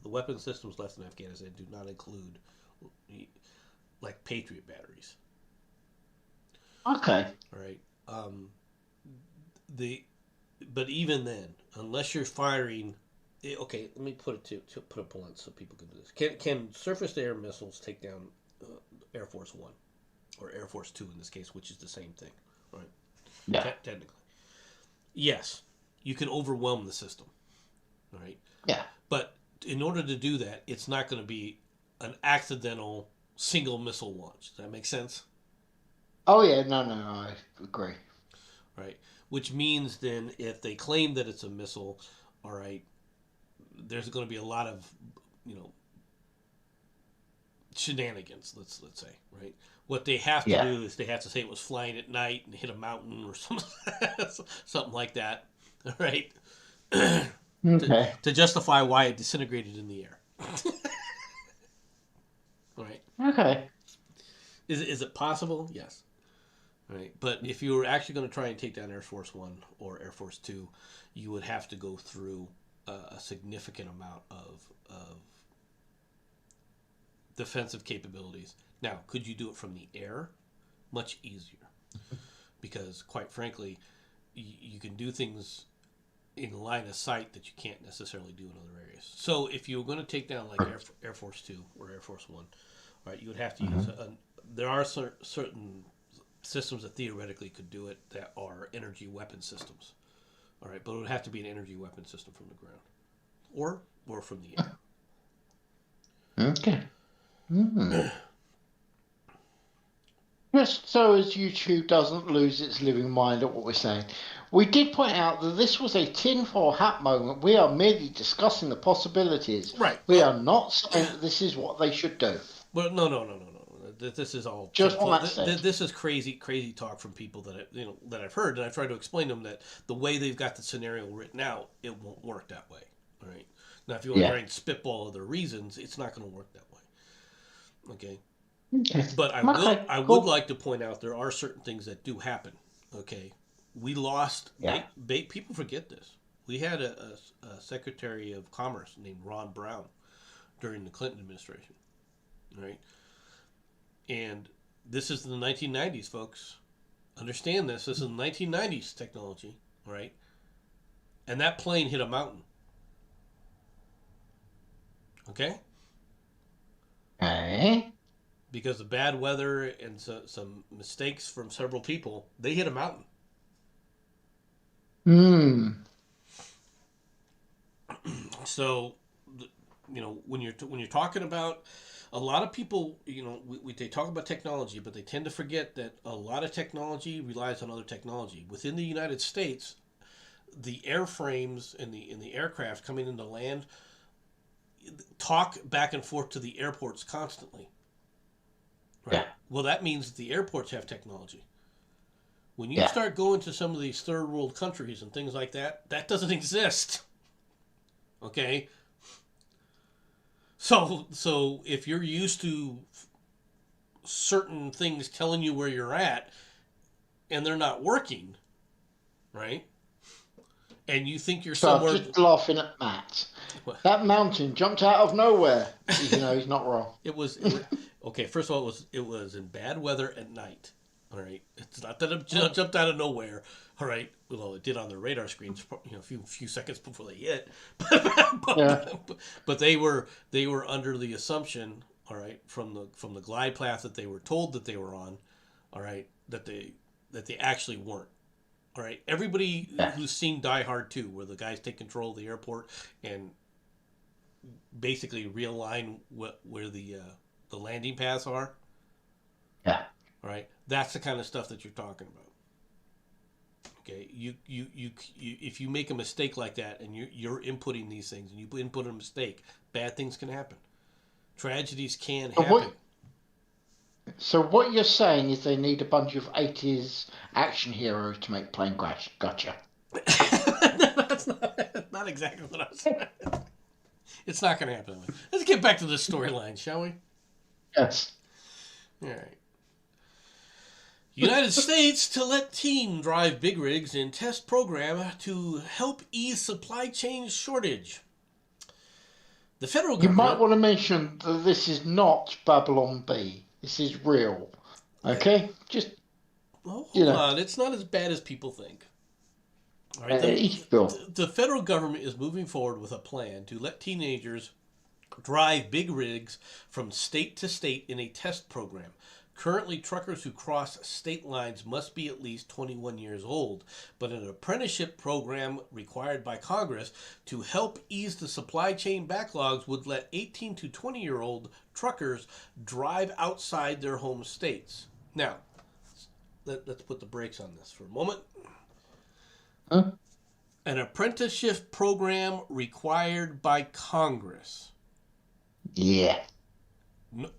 the weapon systems left in Afghanistan do not include like Patriot batteries. okay, All right. The but even then, unless you're firing Okay, let me put it to put it blunt so people can do this. Can surface-to-air missiles take down Air Force One or Air Force Two in this case, which is the same thing, right? Yeah. Technically, yes, you can overwhelm the system, right? Yeah. But in order to do that, it's not going to be an accidental single missile launch. Does that make sense? Oh yeah. No, no, no. I agree. Right. Which means then, if they claim that it's a missile, all right, there's going to be a lot of, you know, shenanigans. Let's say, right. What they have to Yeah. do is they have to say it was flying at night and hit a mountain or something, something like that. All right. Okay. To justify why it disintegrated in the air. All right. Okay. Is it possible? Yes. Right. But if you were actually going to try and take down Air Force One or Air Force Two, you would have to go through a significant amount of defensive capabilities. Now, could you do it from the air? Much easier. Because, quite frankly, you can do things in line of sight that you can't necessarily do in other areas. So, if you were going to take down like Air Force Two or Air Force One, right, you would have to use there are certain systems that theoretically could do it that are energy weapon systems. All right, but it would have to be an energy weapon system from the ground, or from the air. Okay. Just so as YouTube doesn't lose its living mind at what we're saying, we did point out that this was a tinfoil hat moment. We are merely discussing the possibilities. Right. We are not saying that this is what they should do. Well, no. This is all Just on that stage. This is crazy talk from people that I've heard, and I've tried to explain to them that the way they've got the scenario written out, it won't work that way. All right. Now, if you want to try and spitball other reasons, it's not going to work that way. Okay. Okay. But I would like to point out there are certain things that do happen. Okay. We lost. Yeah. People forget this. We had a Secretary of Commerce named Ron Brown during the Clinton administration. Right. And this is the 1990s, folks. Understand this. This is the 1990s technology, right? And that plane hit a mountain. Okay? Okay. Because of bad weather and some mistakes from several people, they hit a mountain. So, when you're talking about a lot of people, they talk about technology, but they tend to forget that a lot of technology relies on other technology. Within the United States, the airframes and the aircraft coming into land talk back and forth to the airports constantly. Right? Yeah. Well, that means that the airports have technology. When you start going to some of these third world countries and things like that, that doesn't exist. Okay? So if you're used to certain things telling you where you're at and they're not working, right? And you think you're somewhere... I'm just laughing at Matt. What? That mountain jumped out of nowhere. He's not wrong. It was okay, first of all, it was in bad weather at night. All right? It's not that it jumped out of nowhere. All right? Well, it did on the radar screens, a few seconds before they hit. But they were under the assumption, all right, from the glide path that they were told that they were on, all right, that they actually weren't. All right, everybody who's seen Die Hard 2, where the guys take control of the airport and basically realign where the landing paths are. Yeah. All right, that's the kind of stuff that you're talking about. Okay, you if you make a mistake like that and you're inputting these things and you input a mistake, bad things can happen. Tragedies can happen. So what you're saying is they need a bunch of 80s action heroes to make plane crash. Gotcha. That's not exactly what I'm saying. It's not going to happen. Let's get back to the storyline, shall we? Yes. All right. United States to let team drive big rigs in test program to help ease supply chain shortage. The federal government... You might want to mention that this is not Babylon B. This is real. Okay? Just... Well, hold on. It's not as bad as people think. All right, Sure. the federal government is moving forward with a plan to let teenagers drive big rigs from state to state in a test program. Currently, truckers who cross state lines must be at least 21 years old, but an apprenticeship program required by Congress to help ease the supply chain backlogs would let 18 to 20-year-old truckers drive outside their home states. Now, let's put the brakes on this for a moment. Huh? An apprenticeship program required by Congress. Yeah. No,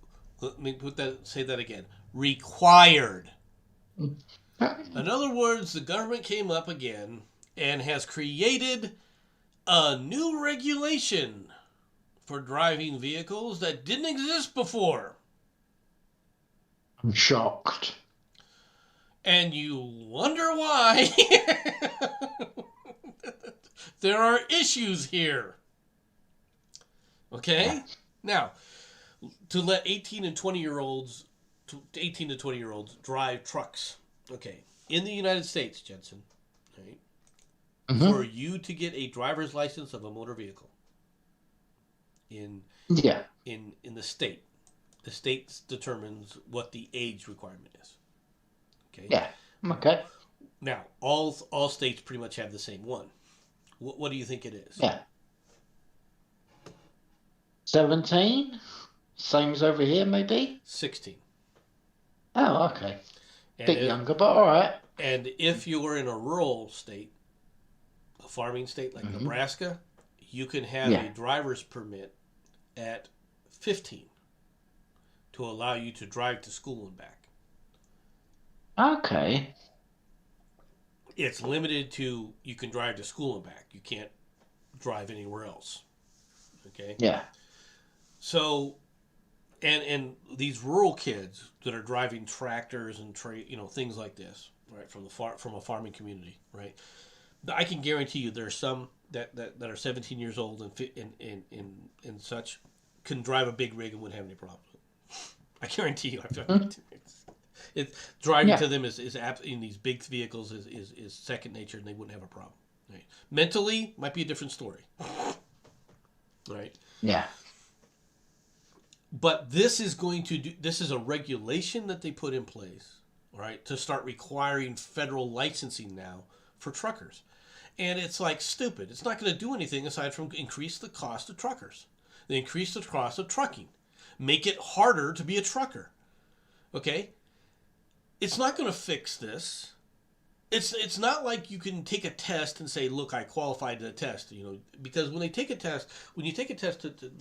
let me say that again. Required. In other words, the government came up again and has created a new regulation for driving vehicles that didn't exist before. I'm shocked. And you wonder why. There are issues here. Okay? Now, to let 18 and 20-year-olds drive trucks. Okay. In the United States, Jenson, right? Mm-hmm. For you to get a driver's license of a motor vehicle in the state, the state determines what the age requirement is. Okay? Yeah. Okay. Now, all states pretty much have the same one. What do you think it is? Yeah. 17? Same as over here, maybe? 16. Oh, okay. Bit younger, but all right. And if you were in a rural state, a farming state like Mm-hmm. Nebraska, you can have a driver's permit at 15 to allow you to drive to school and back. Okay. It's limited to you can drive to school and back. You can't drive anywhere else. Okay? Yeah. So, and these rural kids that are driving tractors and things like this, right, from a farming community, right? I can guarantee you there are some that are 17 years old and such can drive a big rig and wouldn't have any problem. I guarantee you. It's driving to them is in these big vehicles is second nature, and they wouldn't have a problem. Right? Mentally, might be a different story. Right? Yeah. But this is a regulation that they put in place, right, to start requiring federal licensing now for truckers. And it's like stupid. It's not going to do anything aside from increase the cost of truckers. They increase the cost of trucking. Make it harder to be a trucker. Okay? It's not going to fix this. It's not like you can take a test and say, look, I qualified to the test, because when you take a test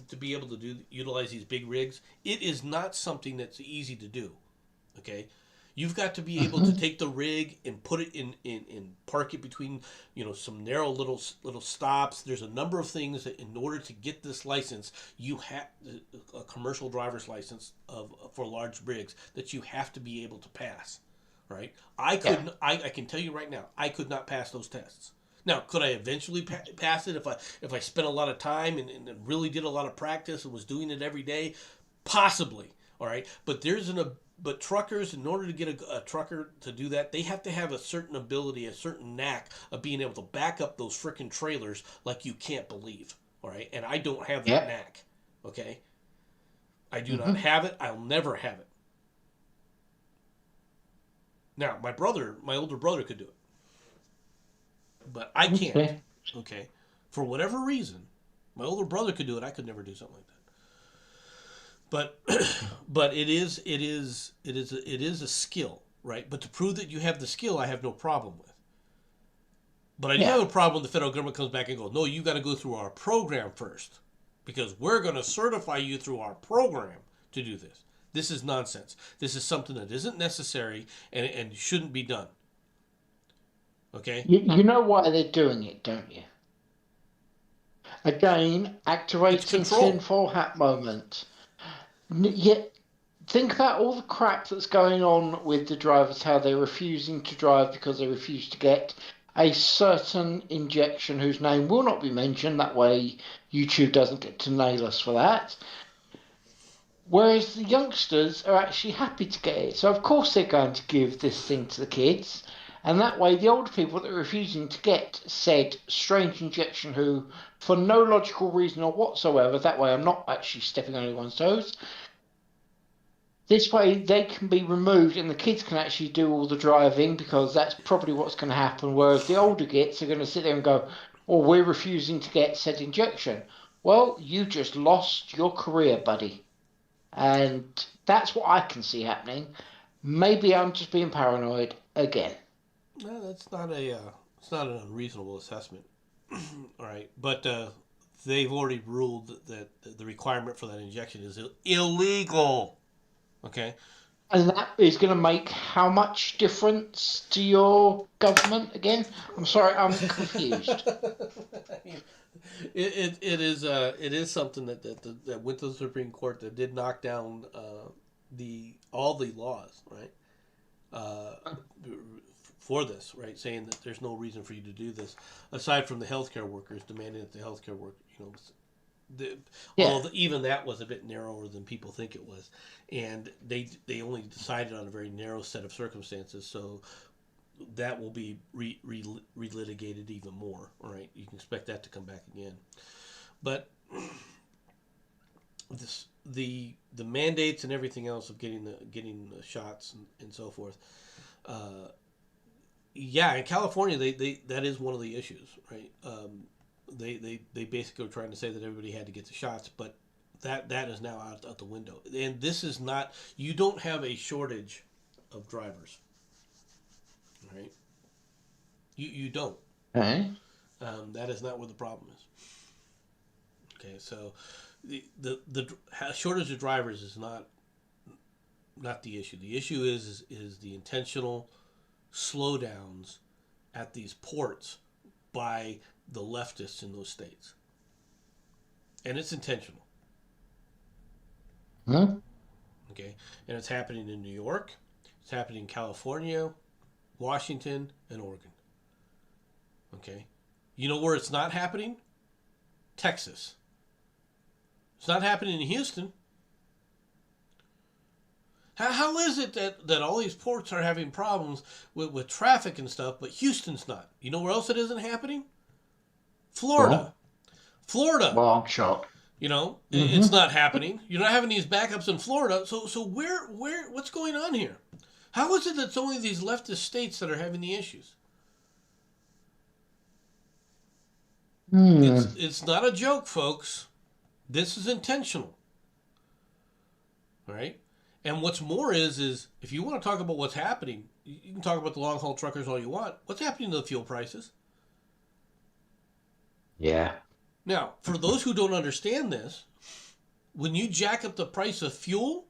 to be able to utilize these big rigs, it is not something that's easy to do. Okay? You've got to be able to take the rig and put it in park it between, some narrow little stops. There's a number of things that in order to get this license, you have a commercial driver's license for large rigs that you have to be able to pass. Right? I can tell you right now, I could not pass those tests. Now, could I eventually pass it if I spent a lot of time and really did a lot of practice and was doing it every day? Possibly. All right, but truckers, in order to get a trucker to do that, they have to have a certain ability, a certain knack of being able to back up those frickin' trailers like you can't believe. All right, and I don't have that knack. Okay, I do not have it. I'll never have it. Now, my older brother could do it, but I can't. Okay, for whatever reason, my older brother could do it. I could never do something like that. But it is a skill, right? But to prove that you have the skill, I have no problem with. But I do have a problem when the federal government comes back and goes, no, you got to go through our program first, because we're going to certify you through our program to do this. This is nonsense. This is something that isn't necessary and shouldn't be done. Okay? You know why they're doing it, don't you? Again, activating tinfoil hat moment. Yet, think about all the crap that's going on with the drivers, how they're refusing to drive because they refuse to get a certain injection whose name will not be mentioned. That way, YouTube doesn't get to nail us for that. Whereas the youngsters are actually happy to get it. So, of course, they're going to give this thing to the kids. And that way, the older people that are refusing to get said strange injection, who, for no logical reason or whatsoever, that way I'm not actually stepping on anyone's toes, this way they can be removed and the kids can actually do all the driving, because that's probably what's going to happen. Whereas the older gits are going to sit there and go, "Oh, we're refusing to get said injection." Well, you just lost your career, buddy. And that's what I can see happening. Maybe I'm just being paranoid again. No, that's not a. It's not an unreasonable assessment. All right, but they've already ruled that the requirement for that injection is illegal. Okay. And that is going to make how much difference to your government again? I'm sorry, I'm confused. It is something that went to the Supreme Court that did knock down the all the laws, right? Uh, for this, right, saying that there's no reason for you to do this, aside from the healthcare workers demanding that the healthcare work, Yeah. even that was a bit narrower than people think it was, and they only decided on a very narrow set of circumstances, so that will be relitigated even more. All right, you can expect that to come back again, but the mandates and everything else of getting the shots and so forth. Yeah, in California, they that is one of the issues, right? They basically were trying to say that everybody had to get the shots, but that is now out the window. And this is not, you don't have a shortage of drivers, right? You don't. Okay. That is not where the problem is. Okay, so the shortage of drivers is not the issue. The issue is the intentional slowdowns at these ports by the leftists in those states, and it's intentional. Huh? Okay, and it's happening in New York, it's happening in California, Washington, and Oregon. Okay, you know where it's not happening? Texas. It's not happening in Houston. How is it that all these ports are having problems with traffic and stuff, but Houston's not? You know where else it isn't happening? Florida. Well, Florida. well, I'm shocked. It's not happening. You're not having these backups in Florida. So where what's going on here? How is it that it's only these leftist states that are having the issues? Hmm. It's not a joke, folks. This is intentional. All right? And what's more is if you want to talk about what's happening, you can talk about the long haul truckers all you want. What's happening to the fuel prices? Yeah. Now, for those who don't understand this, when you jack up the price of fuel,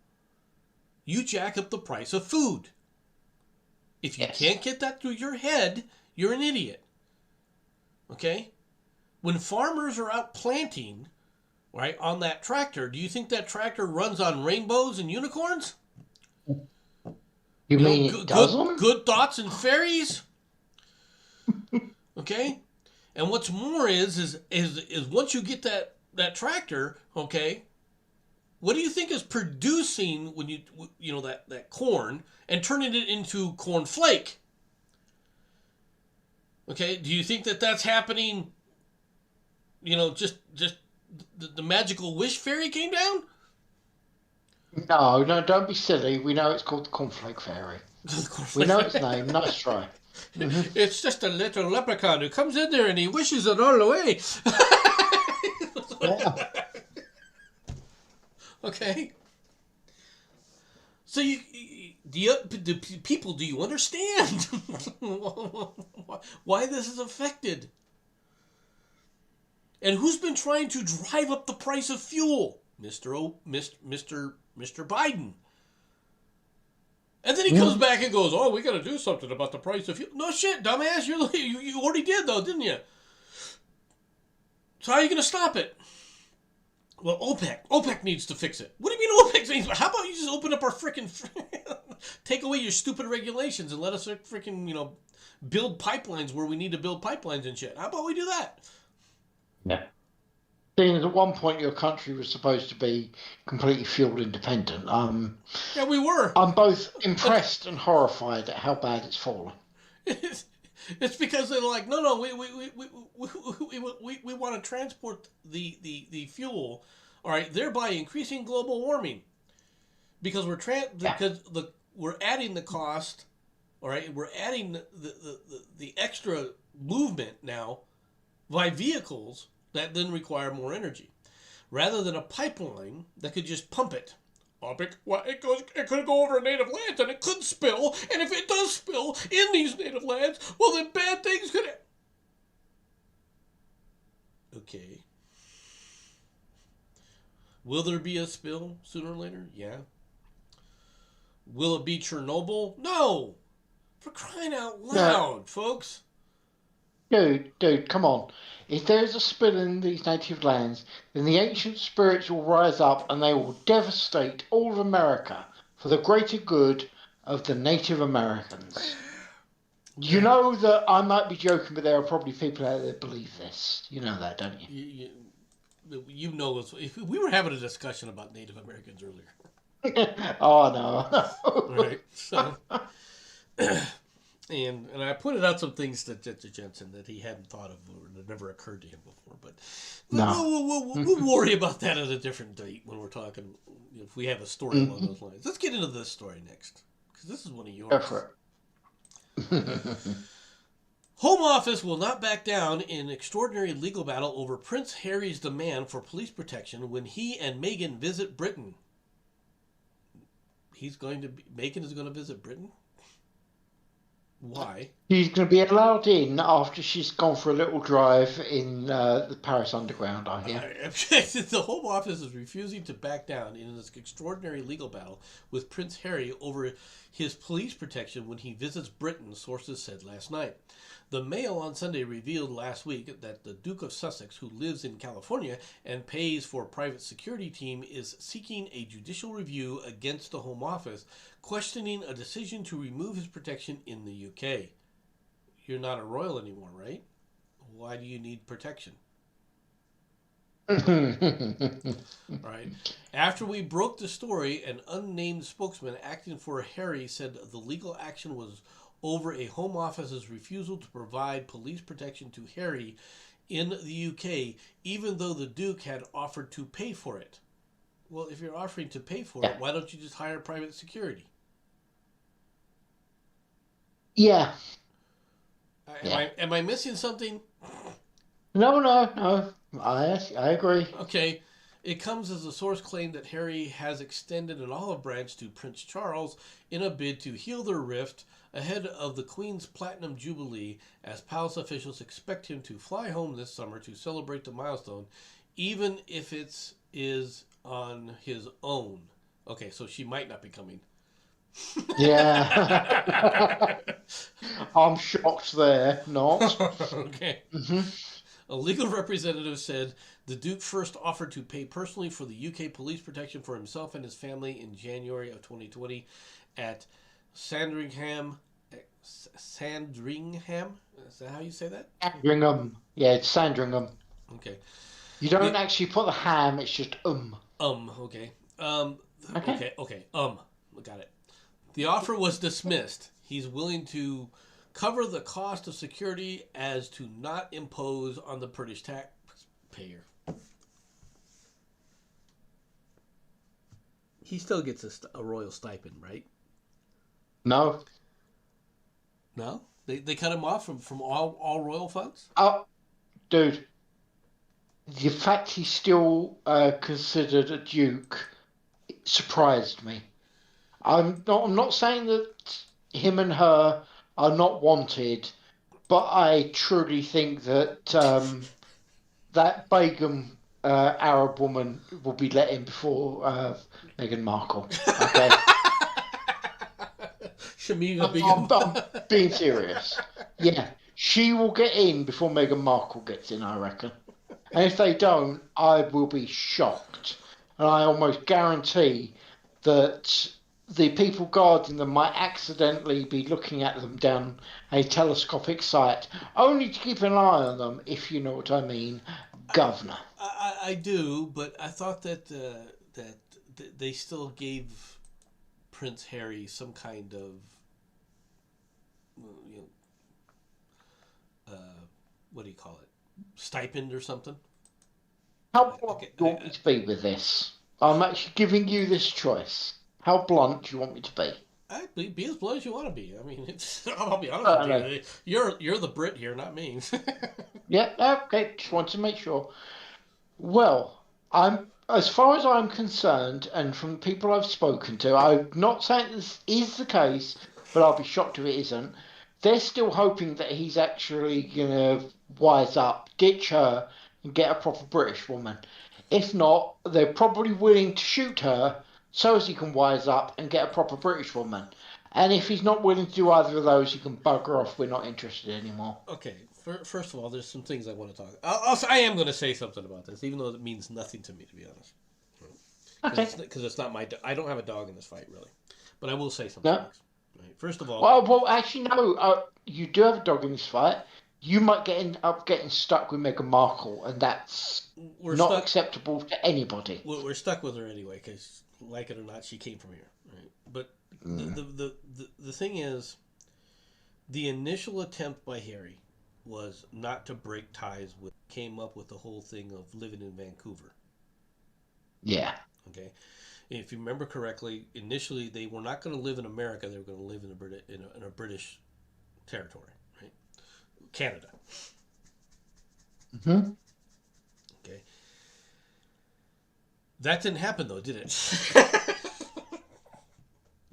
you jack up the price of food. If you can't get that through your head, you're an idiot. Okay? When farmers are out planting, right, on that tractor, do you think that tractor runs on rainbows and unicorns? You mean it doesn't? Good thoughts and fairies? Okay? And what's more is once you get that tractor, okay, what do you think is producing when that corn and turning it into corn flake? Okay, do you think that's happening? Just the magical wish fairy came down? No, don't be silly. We know it's called the Cornflake Fairy. We know its name. Nice try. It's just a little leprechaun who comes in there and he wishes it all away. Yeah. Okay. So do you understand why this is affected? And who's been trying to drive up the price of fuel? Mr. Biden. And then he comes back and goes, "Oh, we got to do something about the price of fuel." No shit, dumbass. You already did, though, didn't you? So how are you going to stop it? Well, OPEC needs to fix it. What do you mean OPEC needs? How about you just open up our freaking take away your stupid regulations and let us freaking build pipelines where we need to build pipelines and shit? How about we do that? Yeah. Seeing as at one point your country was supposed to be completely fuel independent, Yeah, we were. I'm both impressed and horrified at how bad it's fallen. It's because they're like, no, we want to transport the fuel, all right, thereby increasing global warming because Yeah. we're adding the cost, all right, we're adding the extra movement now by vehicles that then require more energy rather than a pipeline that could just pump it. Well, it could go over native lands and it could spill, and if it does spill in these native lands, well, then bad things could. Okay. Will there be a spill sooner or later? Yeah. Will it be Chernobyl? No. For crying out No, loud, folks. dude, come on. If there's a spill in these native lands, then the ancient spirits will rise up and they will devastate all of America for the greater good of the Native Americans. You know that I might be joking, but there are probably people out there that believe this. You know that, don't you? You know, if we were having a discussion about Native Americans earlier. Oh no. Right. So, and I pointed out some things to Jensen that he hadn't thought of or that never occurred to him before. But No. we'll worry about that at a different date when we're talking. If we have a story along those lines, let's get into this story next because this is one of Go yours. for it. Home Office will not back down in extraordinary legal battle over Prince Harry's demand for police protection when he and Meghan visit Britain. Meghan is going to visit Britain? Why? She's going to be allowed in after she's gone for a little drive in the Paris Underground, I hear. The Home Office is refusing to back down in this extraordinary legal battle with Prince Harry over his police protection when he visits Britain, sources said last night. The Mail on Sunday revealed last week that the Duke of Sussex, who lives in California and pays for a private security team, is seeking a judicial review against the Home Office, questioning a decision to remove his protection in the UK. You're not a royal anymore, right? Why do you need protection? Right. After we broke the story, an unnamed spokesman acting for Harry said the legal action was over a Home Office's refusal to provide police protection to Harry in the UK, even though the Duke had offered to pay for it. Well, if you're offering to pay for it, why don't you just hire private security? Yeah. Am I missing something? No. I agree. Okay. It comes as a source claimed that Harry has extended an olive branch to Prince Charles in a bid to heal their rift ahead of the Queen's Platinum Jubilee, as palace officials expect him to fly home this summer to celebrate the milestone, even if it is on his own. Okay, so she might not be coming. Yeah. I'm shocked there, not. Okay. Mm-hmm. A legal representative said the Duke first offered to pay personally for the UK police protection for himself and his family in January of 2020 at Sandringham. Sandringham? Is that how you say that? Sandringham. Yeah, it's Sandringham. Okay. You don't actually put the ham, it's just Okay. Okay. Okay. Got it. The offer was dismissed. He's willing to cover the cost of security as to not impose on the British taxpayer. He still gets a royal stipend, right? No. No? They cut him off from all royal funds? Oh, dude. The fact he's still considered a duke surprised me. I'm not saying that him and her are not wanted, but I truly think that that Begum Arab woman will be let in before Meghan Markle. Okay, Shamima I'm being serious. Yeah, she will get in before Meghan Markle gets in, I reckon. And if they don't, I will be shocked. And I almost guarantee that the people guarding them might accidentally be looking at them down a telescopic sight, only to keep an eye on them, if you know what I mean, Governor. I do, but I thought that they still gave Prince Harry some kind of what do you call it? Stipend or something. How I, blunt get- do you want me to be with this? I'm actually giving you this choice. How blunt do you want me to be? be as blunt as you want to be. I mean, I'll be honest with Certainly. you. You're the Brit here, not me. Yeah, okay, just want to make sure. Well, I'm as far as I'm concerned, and from people I've spoken to, I'm not saying this is the case, but I'll be shocked if it isn't. They're still hoping that he's actually gonna wise up, ditch her, and get a proper British woman. If not, they're probably willing to shoot her so as he can wise up and get a proper British woman. And if he's not willing to do either of those, he can bugger off. We're not interested anymore. Okay, first of all, there's some things I want to talk. I am going to say something about this, even though it means nothing to me, to be honest. Okay. Because it's not my. I don't have a dog in this fight, really. But I will say some No. things. Right? First of all, Well, actually, no. You do have a dog in this fight. You might end up getting stuck with Meghan Markle, and that's we're not stuck. acceptable to anybody. We're stuck with her anyway, because like it or not, she came from here. Right? But Mm. the thing is, the initial attempt by Harry was not to break ties with. Came up with the whole thing of living in Vancouver. Yeah. Okay, if you remember correctly, initially they were not going to live in America; they were going to live in a British territory, right? Canada. Hmm. Okay, that didn't happen though, did it?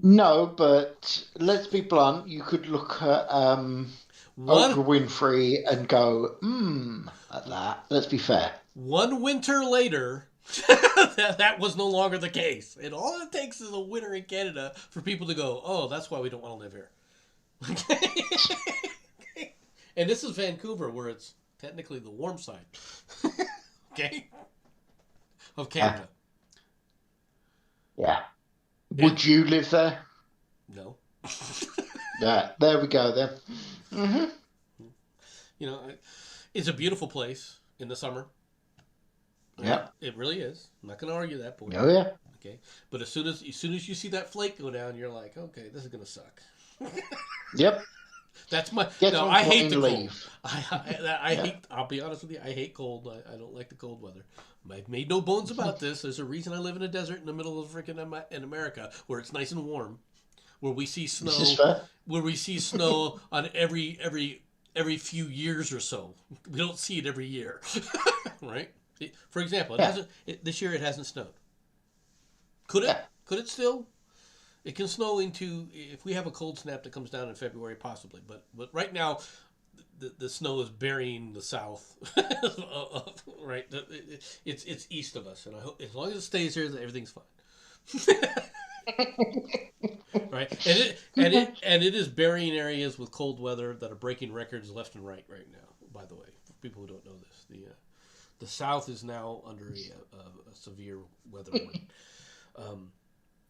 No, but let's be blunt. You could look at one Oprah Winfrey and go, at that. Let's be fair. one winter later, that was no longer the case, and all it takes is a winter in Canada for people to go, "Oh, that's why we don't want to live here." Okay, and this is Vancouver, where it's technically the warm side, okay, of Yeah. Canada. Yeah. And Would you live there? no, Yeah. There we go then. Hmm. you know, it's a beautiful place in the summer. Right? Yep. It really is. I'm not going to argue that point. Oh yeah. Okay, but as soon as you see that flake go down, you're like, okay, this is going to suck. Yep. That's my. Get No, on I hate plane, the cold. leave. I Yeah. hate. I'll be honest with you. I hate cold. I don't like the cold weather. I've made no bones about this. There's a reason I live in a desert in the middle of freaking in America, where it's nice and warm, where we see This is snow, fair. where we see snow on every few years or so. We don't see it every year, right? For example, it Yeah. hasn't. This year it hasn't snowed. Could it? Yeah. Could it still? It can snow into if we have a cold snap that comes down in February, possibly. But right now, the snow is burying the south, right? It's east of us, and I hope as long as it stays here, everything's fine. Right, and it is burying areas with cold weather that are breaking records left and right now. By the way, for people who don't know this, the South is now under a severe weather warning.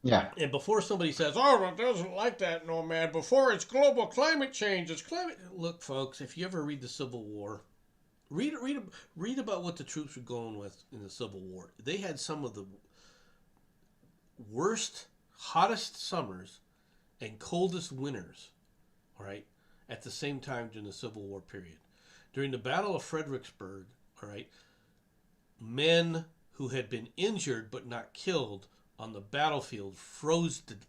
Yeah. And before somebody says, "Oh, it doesn't like that, Nomad," before it's global climate change, it's climate. Look, folks, if you ever read the Civil War, read about what the troops were going with in the Civil War. They had some of the worst, hottest summers and coldest winters, all right, at the same time during the Civil War period. During the Battle of Fredericksburg, all right, men who had been injured but not killed on the battlefield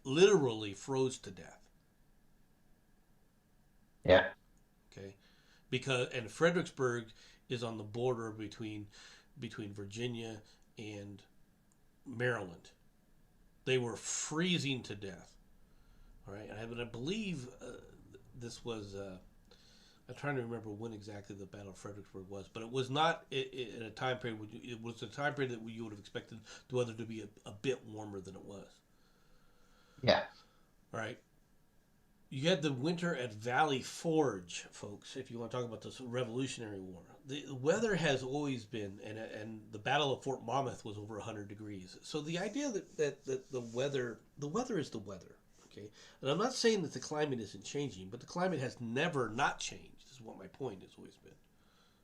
literally froze to death. Yeah. Okay, and Fredericksburg is on the border between Virginia and Maryland. They were freezing to death. All right, and I believe this was. I'm trying to remember when exactly the Battle of Fredericksburg was, but it was not in a time period. It was a time period that you would have expected the weather to be a bit warmer than it was. Yeah. All right. You had the winter at Valley Forge, folks. If you want to talk about this Revolutionary War, the weather has always been, and the Battle of Fort Monmouth was over 100 degrees. So the idea that the weather is the weather. Okay, and I'm not saying that the climate isn't changing, but the climate has never not changed. Is what my point has always been.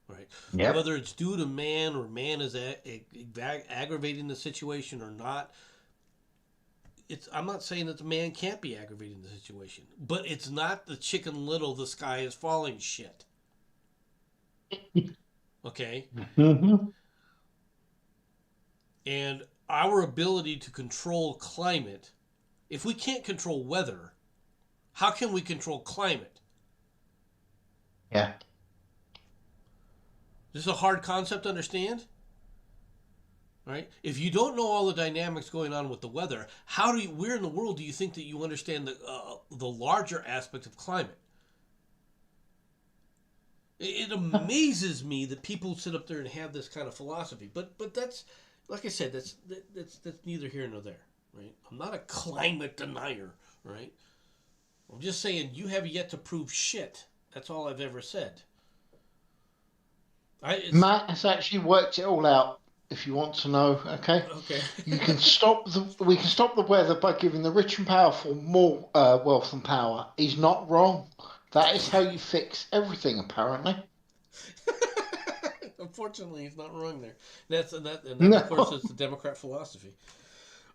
Right. Yep. Whether it's due to man or man is aggravating the situation or not, I'm not saying that the man can't be aggravating the situation, but it's not the Chicken Little, the sky is falling shit. Okay? Mm-hmm. And our ability to control climate, if we can't control weather, how can we control climate? Yeah. This is a hard concept to understand, right? If you don't know all the dynamics going on with the weather, where in the world do you think that you understand the larger aspect of climate? It amazes me that people sit up there and have this kind of philosophy, but that's, like I said, that's neither here nor there, right? I'm not a climate denier, right? I'm just saying you have yet to prove shit. That's all I've ever said. It's Matt has actually worked it all out. If you want to know, okay, okay. we can stop the weather by giving the rich and powerful more wealth and power. He's not wrong. That is how you fix everything, apparently. Unfortunately, he's not wrong there. And that of course No. is the Democrat philosophy.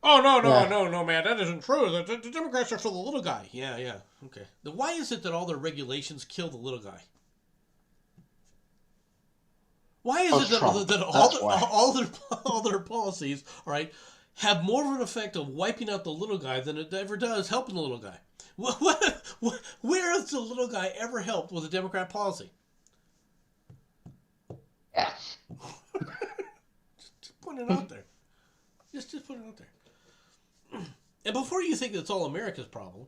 Oh no no Yeah. no no man, that isn't true. The Democrats are for the little guy. Yeah yeah okay. Then why is it that all their regulations kill the little guy? Why is it Of that, Trump. that all That's the, why. all their policies, all right, have more of an effect of wiping out the little guy than it ever does helping the little guy? Where has the little guy ever helped with a Democrat policy? Yeah. Just put it out there. Just put it out there. And before you think it's all America's problem,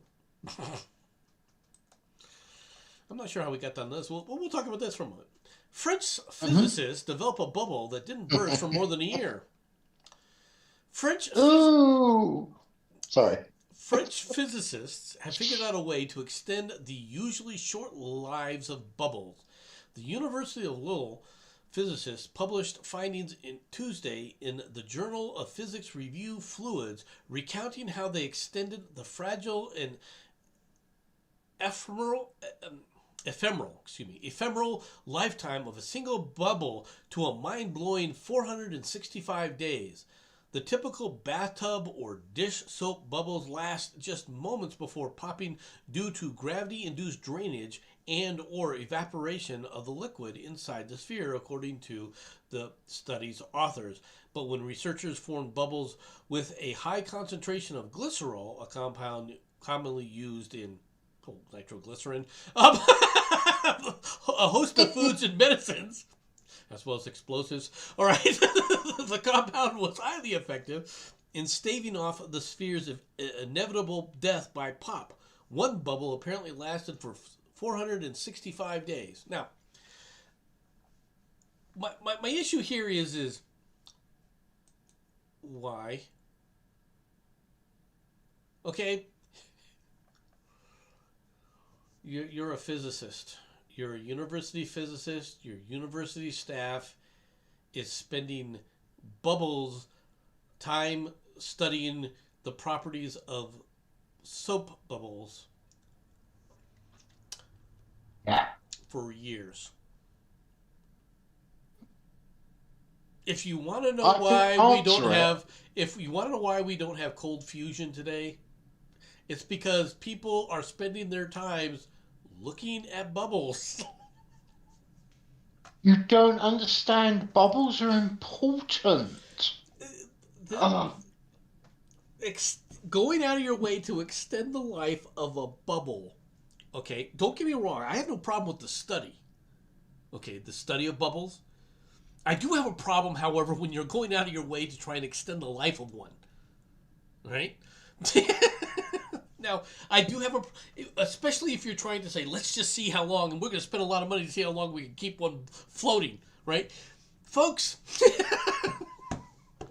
I'm not sure how we got down this. We'll talk about this for a moment. French Hmm. physicists develop a bubble that didn't burst for more than a year. French phys- Ooh. Sorry. French physicists have figured out a way to extend the usually short lives of bubbles. The University of Lille physicists published findings in Tuesday in the Journal of Physics Review Fluids, recounting how they extended the fragile and ephemeral ephemeral lifetime of a single bubble to a mind-blowing 465 days. The typical bathtub or dish soap bubbles last just moments before popping due to gravity-induced drainage and or evaporation of the liquid inside the sphere, according to the study's authors. But when researchers formed bubbles with a high concentration of glycerol, a compound commonly used in nitroglycerin, a host of foods and medicines, as well as explosives. All right, the compound was highly effective in staving off the sphere's inevitable death by pop. One bubble apparently lasted for 465 days. Now, my issue here is why? Okay, you're a physicist. You're a university physicist. Your university staff is spending bubbles time studying the properties of soap bubbles Yeah. for years. If you want to know I can why we don't answer it. have, if you want to know why we don't have cold fusion today, it's because people are spending their times looking at bubbles. You don't understand. Bubbles are important. the, Oh, going out of your way to extend the life of a bubble. Okay, don't get me wrong. I have no problem with the study. Okay, the study of bubbles. I do have a problem, however, when you're going out of your way to try and extend the life of one. Right? Now, I do have especially if you're trying to say, let's just see how long, and we're going to spend a lot of money to see how long we can keep one floating, right? Folks,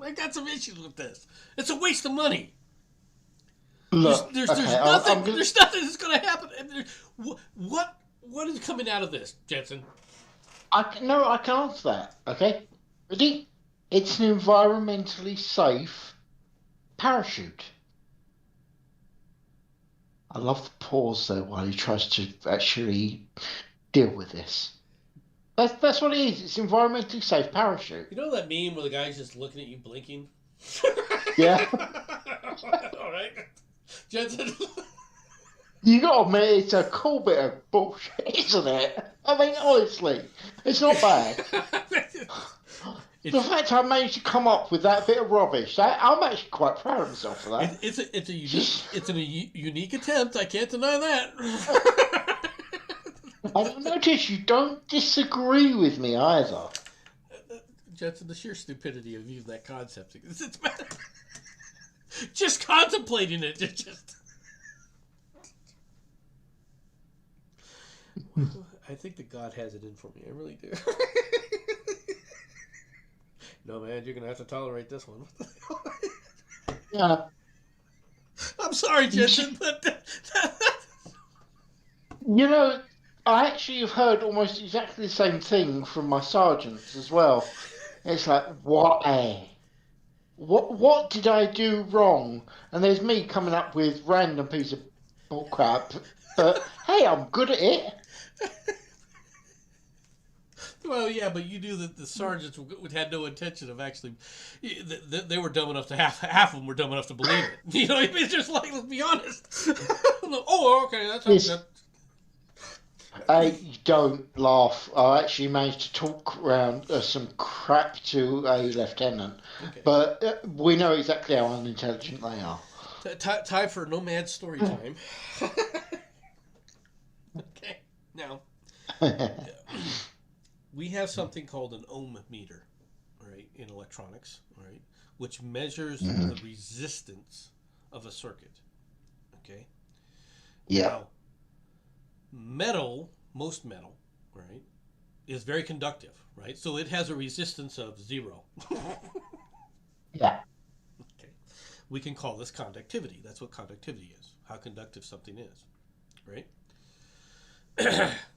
I got some issues with this. It's a waste of money. There's, look. there's, Okay, there's nothing, I'm gonna. there's nothing that's going to happen. What is coming out of this, Jensen? No, I can answer that. Okay, ready? It's an environmentally safe parachute. I love the pause though while he tries to actually deal with this. That's what it is. It's environmentally safe parachute. You know that meme where the guy's just looking at you blinking? Yeah, All right. Jensen. you got to admit it's a cool bit of bullshit. isn't it? I mean, honestly, it's not bad. The fact I managed to come up with that bit of rubbish, I'm actually quite proud of myself for that. It's a unique attempt. I can't deny that. I've noticed you don't disagree with me either. Jenson, the sheer stupidity of even that concept. It's just contemplating it. Just. I think that God has it in for me. I really do. No, man, you're gonna have to tolerate this one. Yeah. I'm sorry, Jenson, but you know, I actually have heard almost exactly the same thing from my sergeants as well. It's like, why? What did I do wrong? And there's me coming up with random piece of bullcrap, but hey, I'm good at it. Well, yeah, but you knew that the sergeants had no intention of actually. They were dumb enough to half of them were dumb enough to believe it. You know, it's just like, let's be honest. Oh, okay, that sounds good. I don't laugh. I actually managed to talk around some crap to a lieutenant, okay. But we know exactly how unintelligent they are. Time for Nomads story time. Okay, now we have something called an ohm meter, right, in electronics, right, which measures the resistance of a circuit. Okay. Yeah. Now, most metal, right, is very conductive, right? So it has a resistance of 0. Yeah. Okay. We can call this conductivity. That's what conductivity is. How conductive something is, right?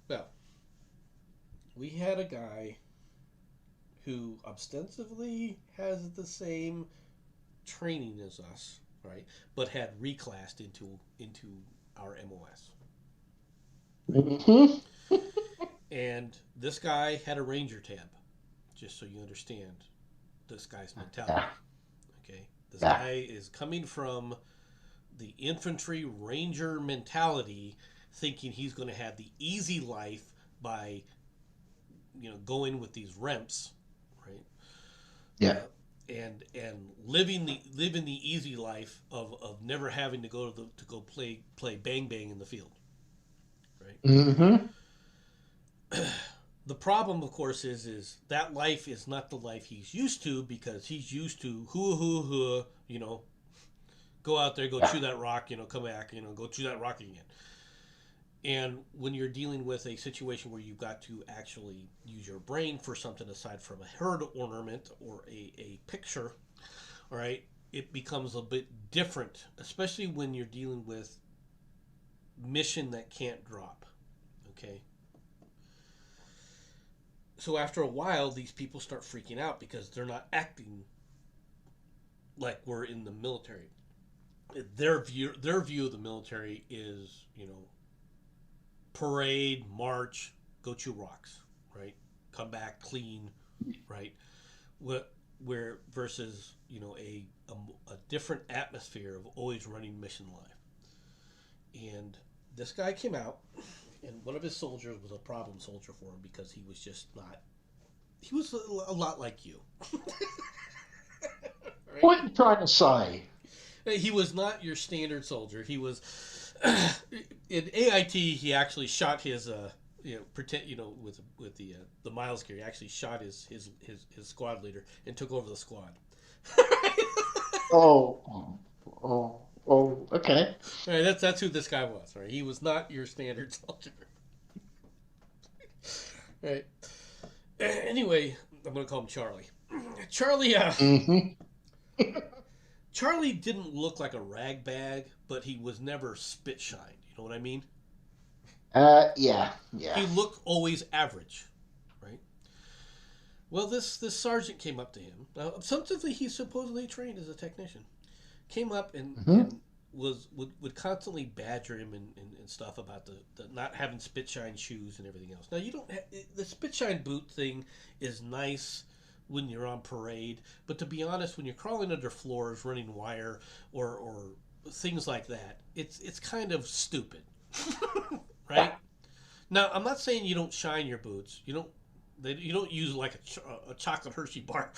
Well, we had a guy who ostensibly has the same training as us, right? But had reclassed into our MOS. Mm-hmm. And this guy had a Ranger tab, just so you understand this guy's mentality. Okay, this guy is coming from the infantry Ranger mentality, thinking he's going to have the easy life by, going with these REMPs, right? Yeah. And living the easy life of never having to go play bang bang in the field, right? Mm-hmm. The problem, of course, is that life is not the life he's used to, because he's used to go out there, go chew that rock, come back, go chew that rock again. And when you're dealing with a situation where you've got to actually use your brain for something aside from a herd ornament or a picture, all right, it becomes a bit different, especially when you're dealing with mission that can't drop, okay? So after a while, these people start freaking out because they're not acting like we're in the military. Their view of the military is, parade, march, go chew rocks, right? Come back clean, right? Where versus, a different atmosphere of always running mission life. And this guy came out, and one of his soldiers was a problem soldier for him because he was just not. He was a lot like you. Right? What are you trying to say? He was not your standard soldier. He was in AIT. He actually shot his with the Miles gear. He actually shot his squad leader and took over the squad. Oh, okay. All right, that's who this guy was. Right, he was not your standard soldier. Right. Anyway, I'm gonna call him Charlie. Charlie. Charlie didn't look like a rag bag, but he was never spit shined. You know what I mean? Yeah. He looked always average, right? Well, this sergeant came up to him. Something he's supposedly trained as a technician. Came up and would constantly badger him and stuff about the not having spit shine shoes and everything else. Now you don't the spit shine boot thing is nice when you're on parade, but to be honest, when you're crawling under floors, running wire, or things like that, it's kind of stupid, right? Now, I'm not saying you don't shine your boots. You don't use like a chocolate Hershey bar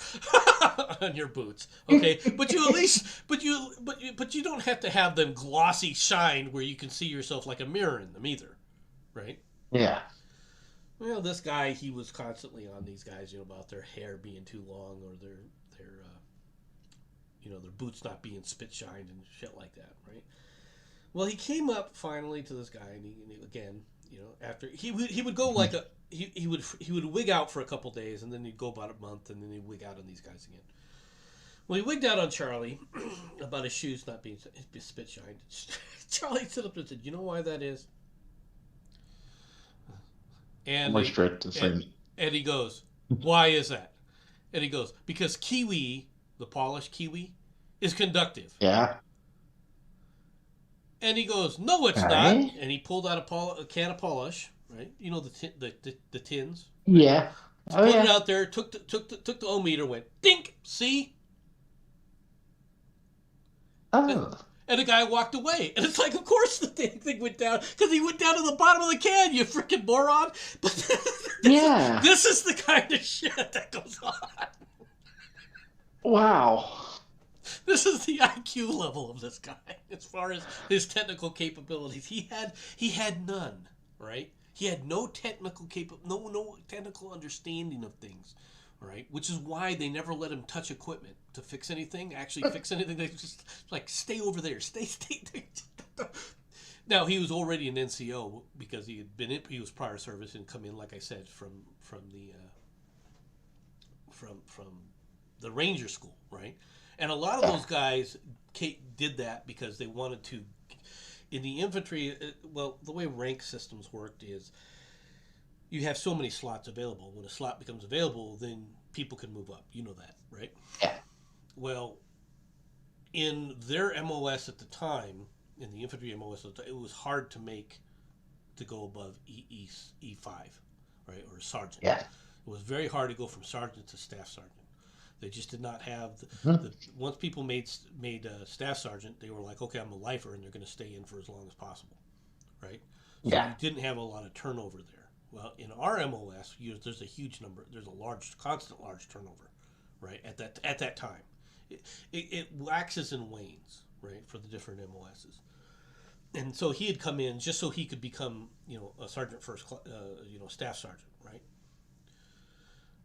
on your boots, okay? But you at least, but you don't have to have them glossy shine where you can see yourself like a mirror in them either, right? Yeah. Well, this guy, he was constantly on these guys, about their hair being too long or their boots not being spit shined and shit like that, right? Well, he came up finally to this guy, and again, after he would go like he would wig out for a couple days, and then he'd go about a month, and then he'd wig out on these guys again. Well, he wigged out on Charlie about his shoes not being spit shined. Charlie stood up and said, "You know why that is?" And Moisture to the same. And he goes, "Why is that?" And he goes, "Because kiwi, the polished kiwi, is conductive." Yeah. And he goes, "No, it's not." And he pulled out a can of polish, right? The tins. Yeah. Put it out there. Took the ohm meter. Went dink. See. Oh. And the guy walked away. And it's like, of course the thing went down because he went down to the bottom of the can. You freaking moron! But this is the kind of shit that goes on. Wow. This is the IQ level of this guy as far as his technical capabilities. He had none, right? He had no technical no technical understanding of things, right? Which is why they never let him touch equipment to fix anything. Actually, fix anything. They just like stay over there, stay. Now he was already an NCO because he was prior service and come in, like I said, from the Ranger School, right? And a lot of those guys did that because they wanted to. In the infantry, well, the way rank systems worked is you have so many slots available. When a slot becomes available, then people can move up. You know that, right? Yeah. Well, in their MOS at the time, in the infantry MOS, it was hard to go above E5, right, or sergeant. Yeah. It was very hard to go from sergeant to staff sergeant. They just did not have once people made staff sergeant, they were like, okay, I'm a lifer, and they're going to stay in for as long as possible, right? So you didn't have a lot of turnover there. Well, in our MOS, there's a huge number. There's a constant large turnover, right? At that time, it waxes and wanes, right, for the different MOSs. And so he had come in just so he could become, a sergeant first, staff sergeant, right?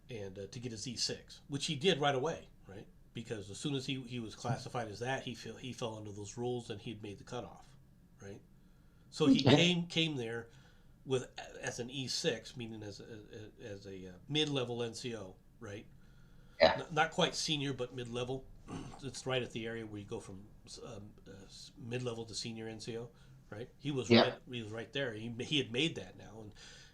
And to get his E6, which he did right away, right? Because as soon as he was classified as that, he fell under those rules and he'd made the cutoff, right? So he came there as an E6, meaning as a mid-level NCO, right? Yeah. Not quite senior, but mid-level. It's right at the area where you go from mid-level to senior NCO, right? He was right there. He had made that now, and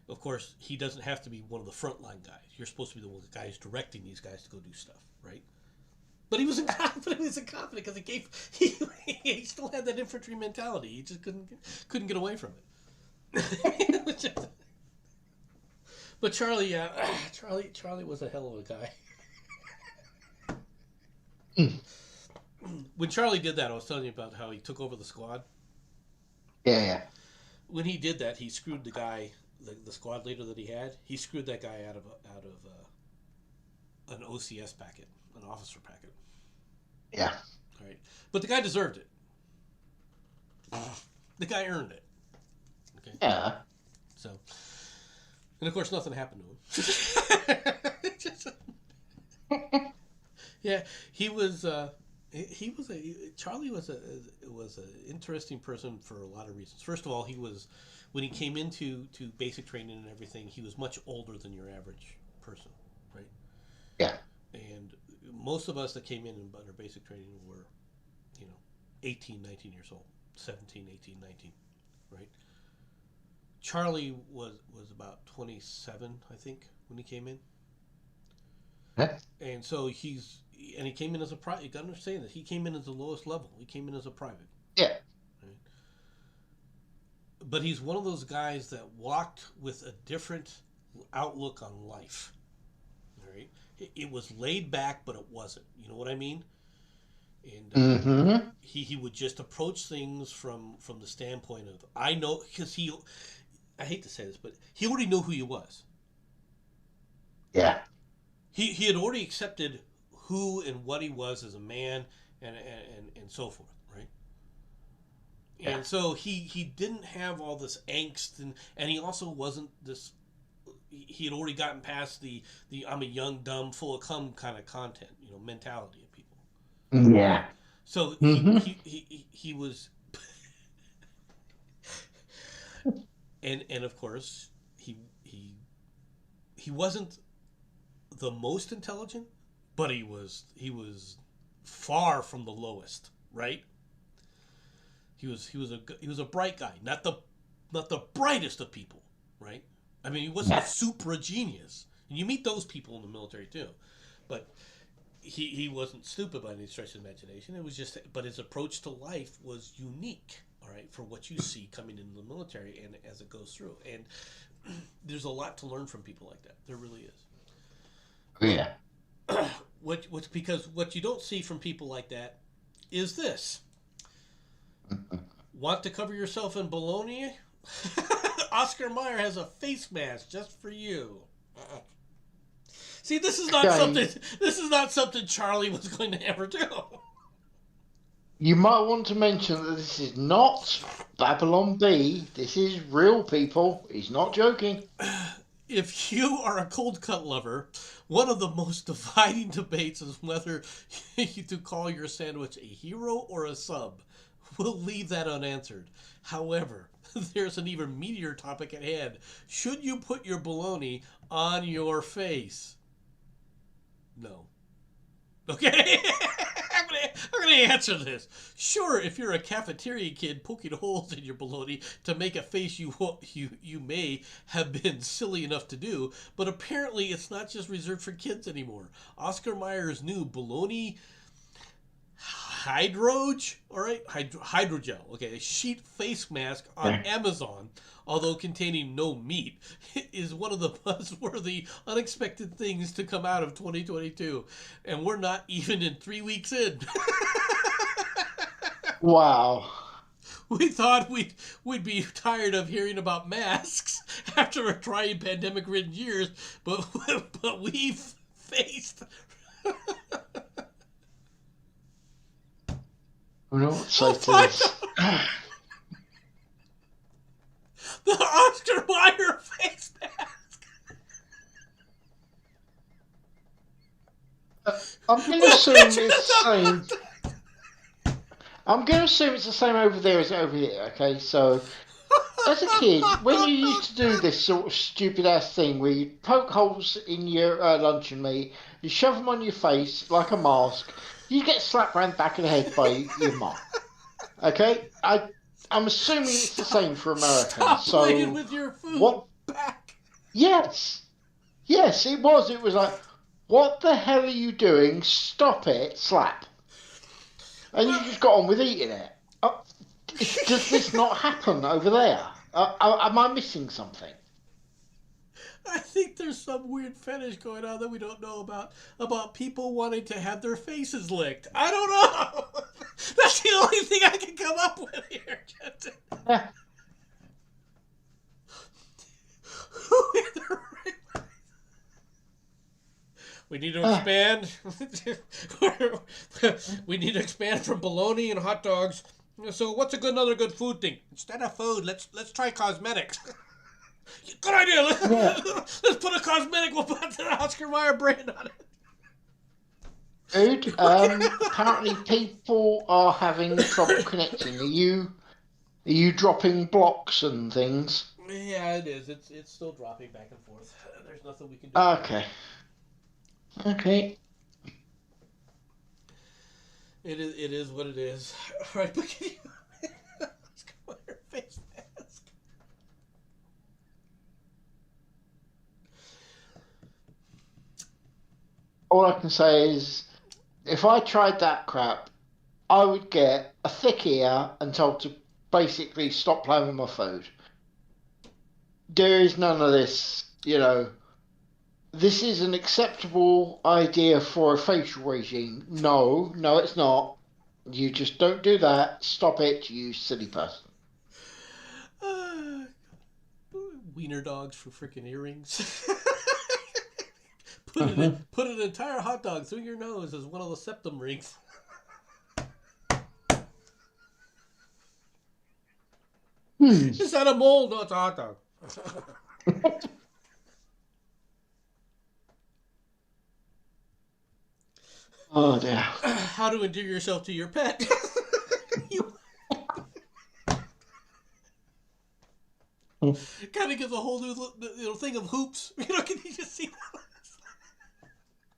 of course, he doesn't have to be one of the frontline guys. You're supposed to be the one of the guys directing these guys to go do stuff, right? But he was incompetent. He was incompetent because he still had that infantry mentality. He just couldn't get away from it. But Charlie, Charlie was a hell of a guy. When Charlie did that, I was telling you about how he took over the squad. Yeah. When he did that, he screwed the guy. The squad leader that he had, he screwed that guy out of an OCS packet, an officer packet. Yeah. All right, but the guy deserved it. The guy earned it. Okay. Yeah. So, and of course, nothing happened to him. Yeah, Charlie was an interesting person for a lot of reasons. First of all, when he came into basic training and everything, he was much older than your average person, right? Yeah. And most of us that came in under basic training were, 18, 19 years old, 17, 18, 19, right? Charlie was about 27, I think, when he came in. Huh? And so he came in as a private. You got to understand that he came in as the lowest level. He came in as a private. Yeah. Right? But he's one of those guys that walked with a different outlook on life. Right? It was laid back, but it wasn't. You know what I mean? And he would just approach things from the standpoint of, I know, because I hate to say this, but he already knew who he was. Yeah. He had already accepted who and what he was as a man and so forth, right? Yeah. And so he didn't have all this angst, and he also wasn't this. He had already gotten past the I'm a young, dumb, full of cum kind of content, mentality of people. Yeah. So Mm-hmm. he was, and of course he he wasn't the most intelligent, but he was far from the lowest, right? He was a bright guy, not the brightest of people, right? I mean, he wasn't Yeah. super genius. And you meet those people in the military too, but he wasn't stupid by any stretch of the imagination. It was just, but his approach to life was unique. All right, for what you see coming into the military and as it goes through, and there's a lot to learn from people like that. There really is. Well, Yeah. because what you don't see from people like that is this: want to cover yourself in bologna? Oscar Mayer has a face mask just for you. See, this is not something. Okay. This is not something Charlie was going to ever do. You might want to mention that this is not Babylon B. This is real people. He's not joking. If you are a cold cut lover, one of the most dividing debates is whether to call your sandwich a hero or a sub. We'll leave that unanswered. However, there's an even meatier topic at hand. Should you put your bologna on your face? No. Okay? I'm gonna answer this. Sure, if you're a cafeteria kid poking holes in your bologna to make a face you may have been silly enough to do, but apparently it's not just reserved for kids anymore. Oscar Mayer's new bologna all right, hydrogel, okay, a sheet face mask on Yeah. Amazon, although containing no meat, is one of the buzzworthy, unexpected things to come out of 2022, and we're not even in 3 weeks in. Wow. We thought we'd be tired of hearing about masks after a trying pandemic-ridden years, but but we've faced I don't know what to say oh to my this. god, the Oscar Mayer face mask. I'm going to We'll assume get you it's the same. the I'm going to assume it's the same over there as over here. Okay, so as a kid, when you used to do this sort of stupid ass thing where you poke holes in your luncheon meat, you shove them on your face like a mask, you get slapped round the back of the head by your mum. Okay, I'm assuming it's the Stop, same for Americans. stop playing So with your food what? back. Yes, yes, it was. It was like, what the hell are you doing? Stop it! Slap, and you just got on with eating it. Uh, does this not happen over there? Am I missing something? I think there's some weird fetish going on that we don't know about people wanting to have their faces licked. I don't know. That's the only thing I can come up with here, Jenson. Yeah. Who in the right- We need to Uh, expand. We need to expand from bologna and hot dogs. So, what's another good food thing? Instead of food, let's try cosmetics. Good idea. yeah. Let's put a cosmetic. We'll put the Oscar Mayer brand on Dude, it. apparently people are having trouble connecting. Are you dropping blocks and things? Yeah, it is. It's still dropping back and forth. There's nothing we can do about it. Okay. Okay. It is what it is. All right, but can you Oscar Mayer face mask? All I can say is, if I tried that crap, I would get a thick ear and told to basically stop playing with my food. There is none of this, This is an acceptable idea for a facial regime. No, no, it's not. You just don't do that. Stop it, you silly person. Uh, wiener dogs for freaking earrings. Uh-huh. Put an entire hot dog through your nose as one of the septum rings. Hmm. Is that a mole? No, it's a hot dog. Oh dear. How to endear yourself to your pet. You kind of gives a whole new thing of hoops. Can you just see that?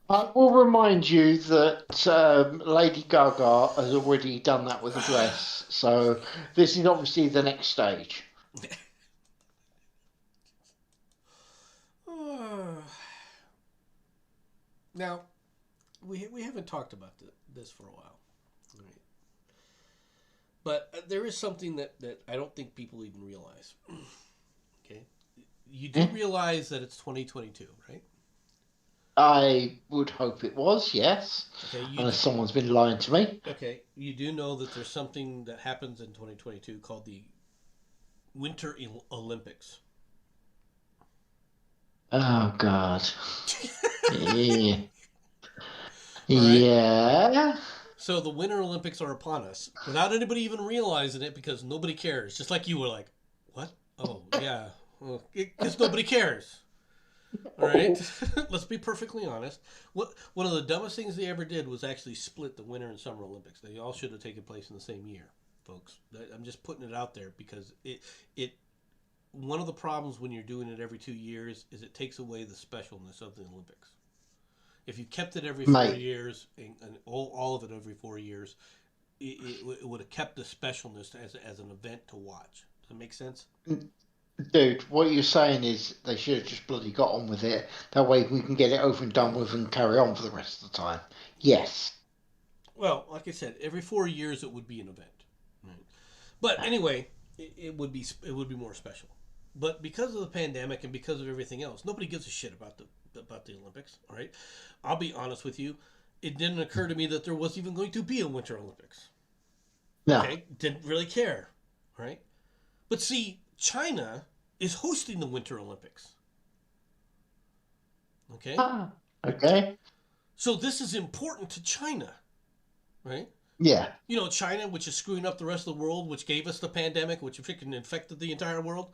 I will remind you that Lady Gaga has already done that with a dress, so this is obviously the next stage. Now, we haven't talked about this for a while, right? But there is something that I don't think people even realize. Okay, you do Eh? realize that it's 2022, right? I would hope it was, yes, Okay, unless someone's been lying to me. you do know that there's something that happens in 2022 called the Winter Olympics. Oh God. Yeah. All right. Yeah. So the Winter Olympics are upon us without anybody even realizing it because nobody cares. Just like you were like, what? Oh, yeah. Well, because nobody cares. All right? Let's be perfectly honest. One of the dumbest things they ever did was actually split the Winter and Summer Olympics. They all should have taken place in the same year, folks. I'm just putting it out there because it one of the problems when you're doing it every 2 years is it takes away the specialness of the Olympics. If you kept it every four Mate, years and all of it every 4 years, it would have kept the specialness as an event to watch. Does that make sense? dude, what you're saying is they should have just bloody got on with it. That way we can get it over and done with and carry on for the rest of the time. Yes. Well, like I said, every 4 years it would be an event. Right? But anyway, it would be more special. But because of the pandemic and because of everything else, nobody gives a shit about the Olympics. All right, I'll be honest with you. It didn't occur to me that there was even going to be a Winter Olympics. No. Okay, didn't really care. Right, but see, China is hosting the Winter Olympics. Okay, Ah, okay. so this is important to China, right? Yeah. China, which is screwing up the rest of the world, which gave us the pandemic, which freaking infected the entire world.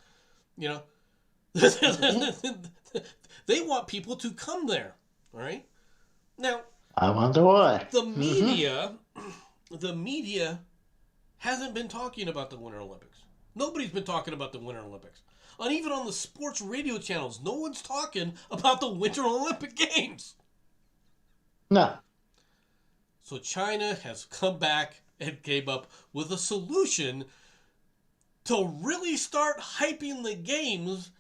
You know, Mhm. they want people to come there. All right. Now, I wonder why. the Hmm. media, the media hasn't been talking about the Winter Olympics. Nobody's been talking about the Winter Olympics. And even on the sports radio channels, no one's talking about the Winter Olympic Games. No. So China has come back and came up with a solution to really start hyping the games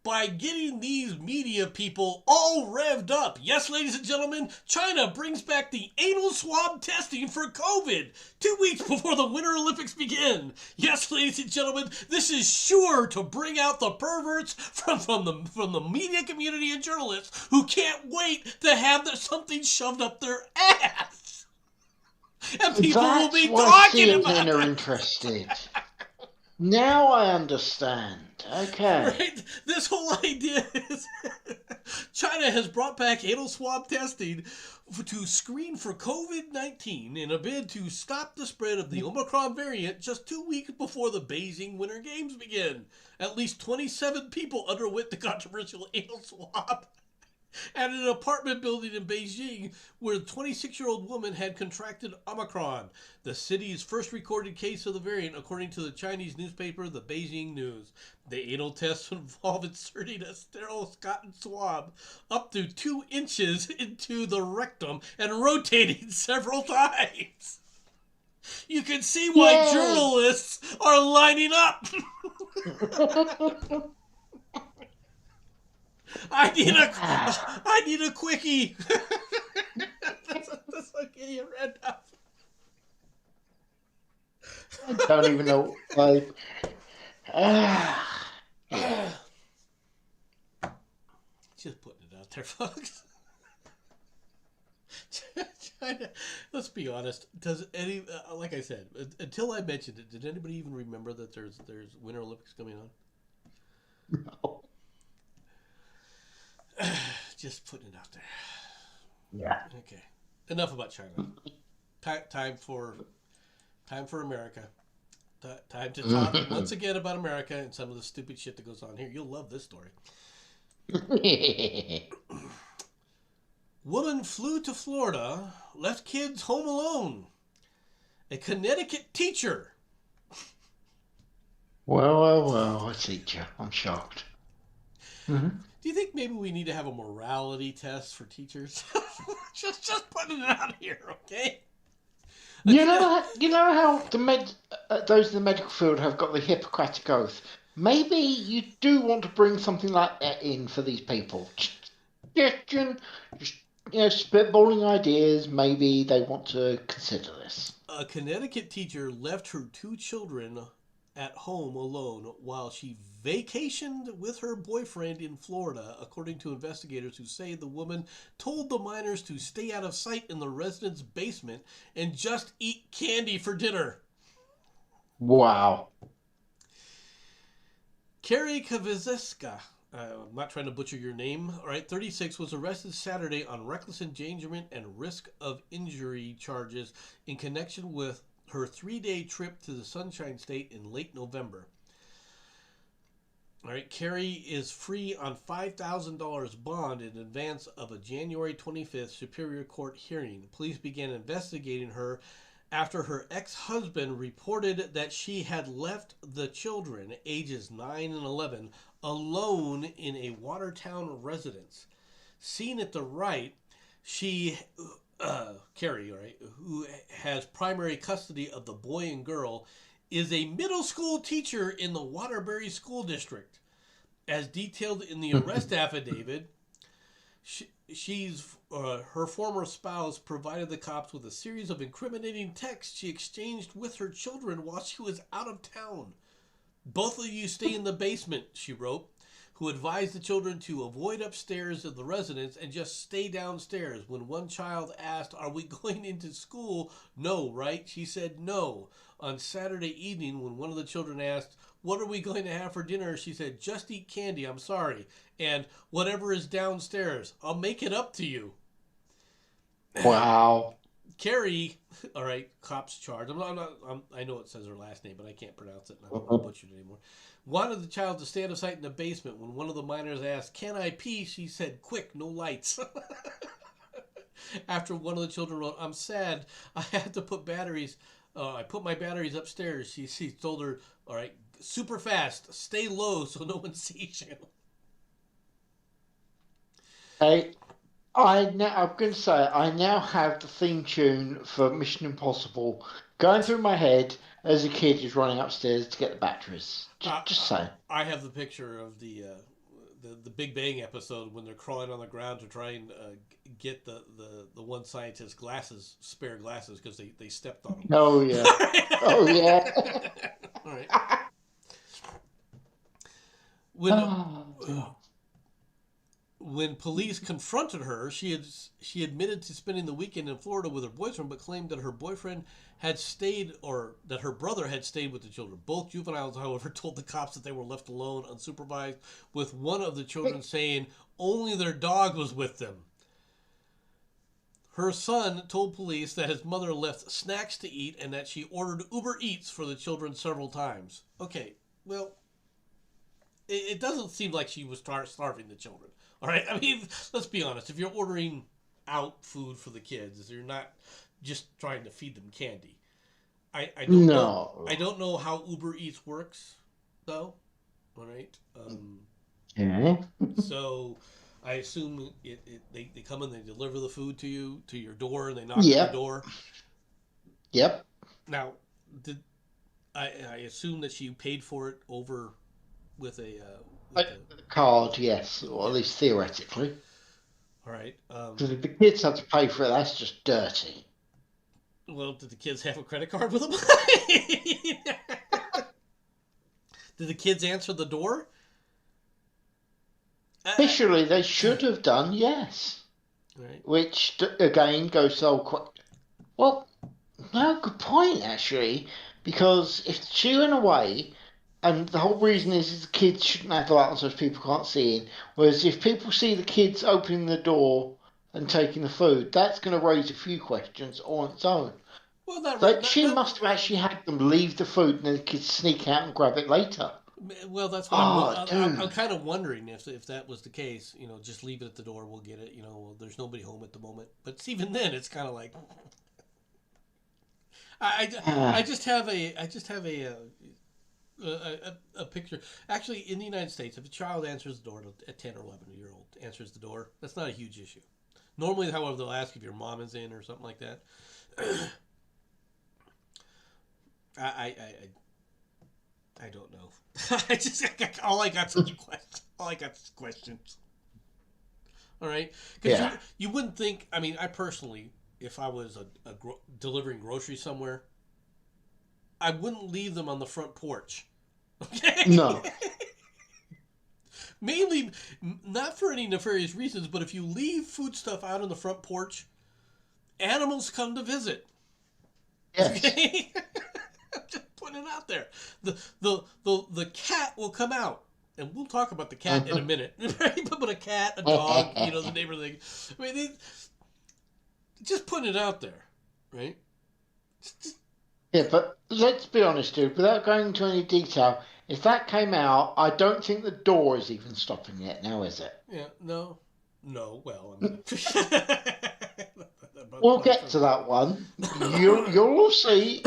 by getting these media people all revved up. Yes, ladies and gentlemen, China brings back the anal swab testing for COVID 2 weeks before the Winter Olympics begin. Yes, ladies and gentlemen, this is sure to bring out the perverts from the media community and journalists who can't wait to have something shoved up their ass. And people will That's be why talking CNN about are it. interested. Now I understand. Okay. Right? This whole idea is China has brought back anal swab testing to screen for COVID-19 in a bid to stop the spread of the Omicron variant just 2 weeks before the Beijing Winter Games begin. At least 27 people underwent the controversial anal swab at an apartment building in Beijing where the 26-year-old woman had contracted Omicron, the city's first recorded case of the variant, according to the Chinese newspaper, the Beijing News. The anal tests involve inserting a sterile cotton swab up to 2 inches into the rectum and rotating several times. You can see why Yay! journalists are lining up. I need a quickie. That's like getting red up. I don't even know. Like, yeah. Just putting it out there, folks. China, let's be honest. Does any like I said until I mentioned it, did anybody even remember that there's Winter Olympics coming on? No. Just putting it out there. Yeah. Okay. Enough about China. Time for America. Time to talk once again about America and some of the stupid shit that goes on here. You'll love this story. Woman flew to Florida, left kids home alone. A Connecticut teacher. Well, a teacher. I'm shocked. Mm-hmm. Do you think maybe we need to have a morality test for teachers? just putting it out here, okay? You know how those in the medical field have got the Hippocratic Oath. Maybe you do want to bring something like that in for these people. Suggestion, just spitballing ideas. Maybe they want to consider this. A Connecticut teacher left her 2 children at home alone while she vacationed with her boyfriend in Florida, according to investigators who say the woman told the minors to stay out of sight in the residence basement and just eat candy for dinner. Wow. Carrie Kavizeska, I'm not trying to butcher your name, all right, 36, was arrested Saturday on reckless endangerment and risk of injury charges in connection with her 3-day trip to the Sunshine State in late November. All right, Carrie is free on $5,000 bond in advance of a January 25th Superior Court hearing. Police began investigating her after her ex-husband reported that she had left the children, ages 9 and 11, alone in a Watertown residence. Seen at the right, Carrie, right, who has primary custody of the boy and girl, is a middle school teacher in the Waterbury School District. As detailed in the arrest affidavit, her former spouse provided the cops with a series of incriminating texts she exchanged with her children while she was out of town. Both of you stay in the basement, she wrote, who advised the children to avoid upstairs of the residence and just stay downstairs. When one child asked, "Are we going into school?" "No, right?" She said no. On Saturday evening, when one of the children asked, "What are we going to have for dinner?" she said, "Just eat candy, I'm sorry. And whatever is downstairs, I'll make it up to you." Wow. Carrie, all right, cops charged. I know it says her last name, but I can't pronounce it, and I don't want to butcher it anymore. Wanted the child to stay out of sight in the basement. When one of the minors asked, "Can I pee?" she said, "Quick, no lights." After one of the children wrote, "I'm sad. I had to put batteries. I put my batteries upstairs." She told her, "All right, super fast. Stay low so no one sees you." Hey, I'm going to say I now have the theme tune for Mission Impossible going through my head as a kid is running upstairs to get the batteries. Just say. I have the picture of the Big Bang episode when they're crawling on the ground to try and get the one scientist's spare glasses, because they stepped on them. Oh yeah. Oh yeah. All right. When police confronted her, she admitted to spending the weekend in Florida with her boyfriend, but claimed that her boyfriend had stayed, or that her brother had stayed with the children. Both juveniles, however, told the cops that they were left alone, unsupervised, with one of the children saying only their dog was with them. Her son told police that his mother left snacks to eat and that she ordered Uber Eats for the children several times. Okay, well, it doesn't seem like she was starving the children. All right, I mean, let's be honest. If you're ordering out food for the kids, you're not just trying to feed them candy. I don't know. No. I don't know how Uber Eats works, though. All right. Yeah. So I assume they come and they deliver the food to you, to your door, and they knock on Yep. your door. Yep. Now, I assume that she paid for it over with a card, yes, or at least theoretically. All right. Because if the kids have to pay for it, that's just dirty. Well, did the kids have a credit card with them? Did the kids answer the door? Officially, they should have done, yes. Right. Which, again, goes so quick. Well, no, good point, actually. Because if she went away and the whole reason is the kids shouldn't have lights so people can't see in. Whereas if people see the kids opening the door and taking the food, that's going to raise a few questions on its own. Well, not right. Like she must have actually had them leave the food and then the kids sneak out and grab it later. Well, that's what Oh, I'm dude. kind of wondering if that was the case. You know, just leave it at the door. We'll get it. You know, well, there's nobody home at the moment. But even then, it's kind of like I Ah, just have a picture. Actually, in the United States, if a child answers the door, a 10 or 11-year old answers the door, that's not a huge issue. Normally, however, they'll ask if your mom is in or something like that. I don't know. I just all I got is questions. All I got is questions. All right, because yeah. you wouldn't think. I mean, I personally, if I was delivering groceries somewhere, I wouldn't leave them on the front porch. Okay. No. Mainly, not for any nefarious reasons, but if you leave foodstuff out on the front porch, animals come to visit. Yes. Okay. I'm just putting it out there. The cat will come out. And we'll talk about the cat in a minute. Right? But a cat, a dog, the neighbor thing. I mean, just putting it out there, right? Just, Yeah, but let's be honest, dude. Without going into any detail, if that came out, I don't think the door is even stopping it now, is it? yeah, no, no. Well, I mean, We'll but get to that one. You'll see.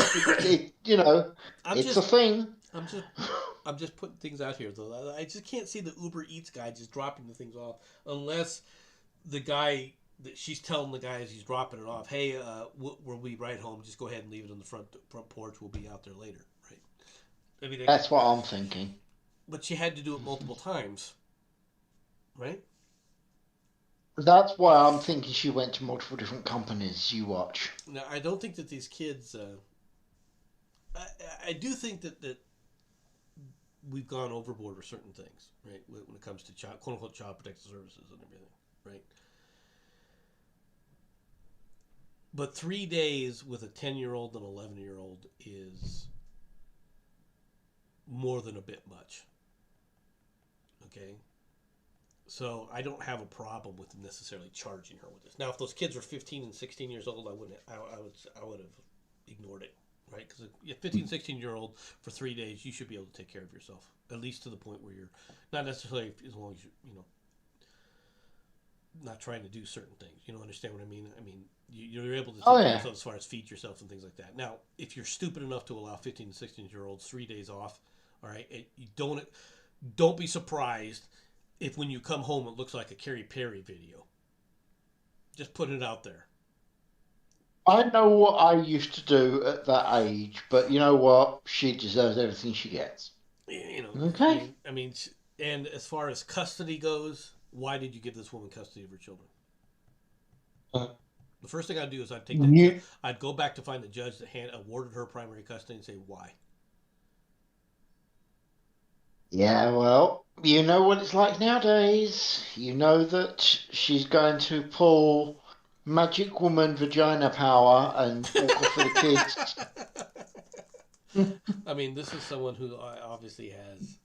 I'm It's a just, thing. I'm just, I'm just putting things out here. Though I just can't see the Uber Eats guy just dropping the things off unless the guy that she's telling the guy as he's dropping it off, hey, we'll be right home. Just go ahead and leave it on the front porch. We'll be out there later, right? I mean, That's what I'm thinking. but she had to do it multiple times, right? That's why I'm thinking she went to multiple different companies. You watch. Now, I don't think that these kids. I, I do think that we've gone overboard with certain things, right? When it comes to quote unquote child protective services and everything, right? But 3 days with a 10-year-old and 11-year-old is more than a bit much. Okay, so I don't have a problem with necessarily charging her with this. Now, if those kids were 15 and 16 years old, I wouldn't. I would have ignored it, right? Because a 15, 16-year old for 3 days, you should be able to take care of yourself, at least to the point where you're not necessarily as long as you not trying to do certain things. You know, understand what I mean? I mean, you're able to Oh take care of yeah. yourself as far as feed yourself and things like that. Now, if you're stupid enough to allow 15 and 16-year-olds 3 days off, all right, you don't be surprised if when you come home it looks like a Carrie Perry video. Just putting it out there. I know what I used to do at that age, but you know what? She deserves everything she gets. You know, I Okay. mean, I mean, and as far as custody goes, why did you give this woman custody of her children? Uh, The first thing I'd do is I'd take that. You, I'd go back to find the judge that awarded her primary custody and say why. yeah, well, you know what it's like nowadays. You know that she's going to pull magic woman vagina power and walk off with the kids. I mean, this is someone who obviously has.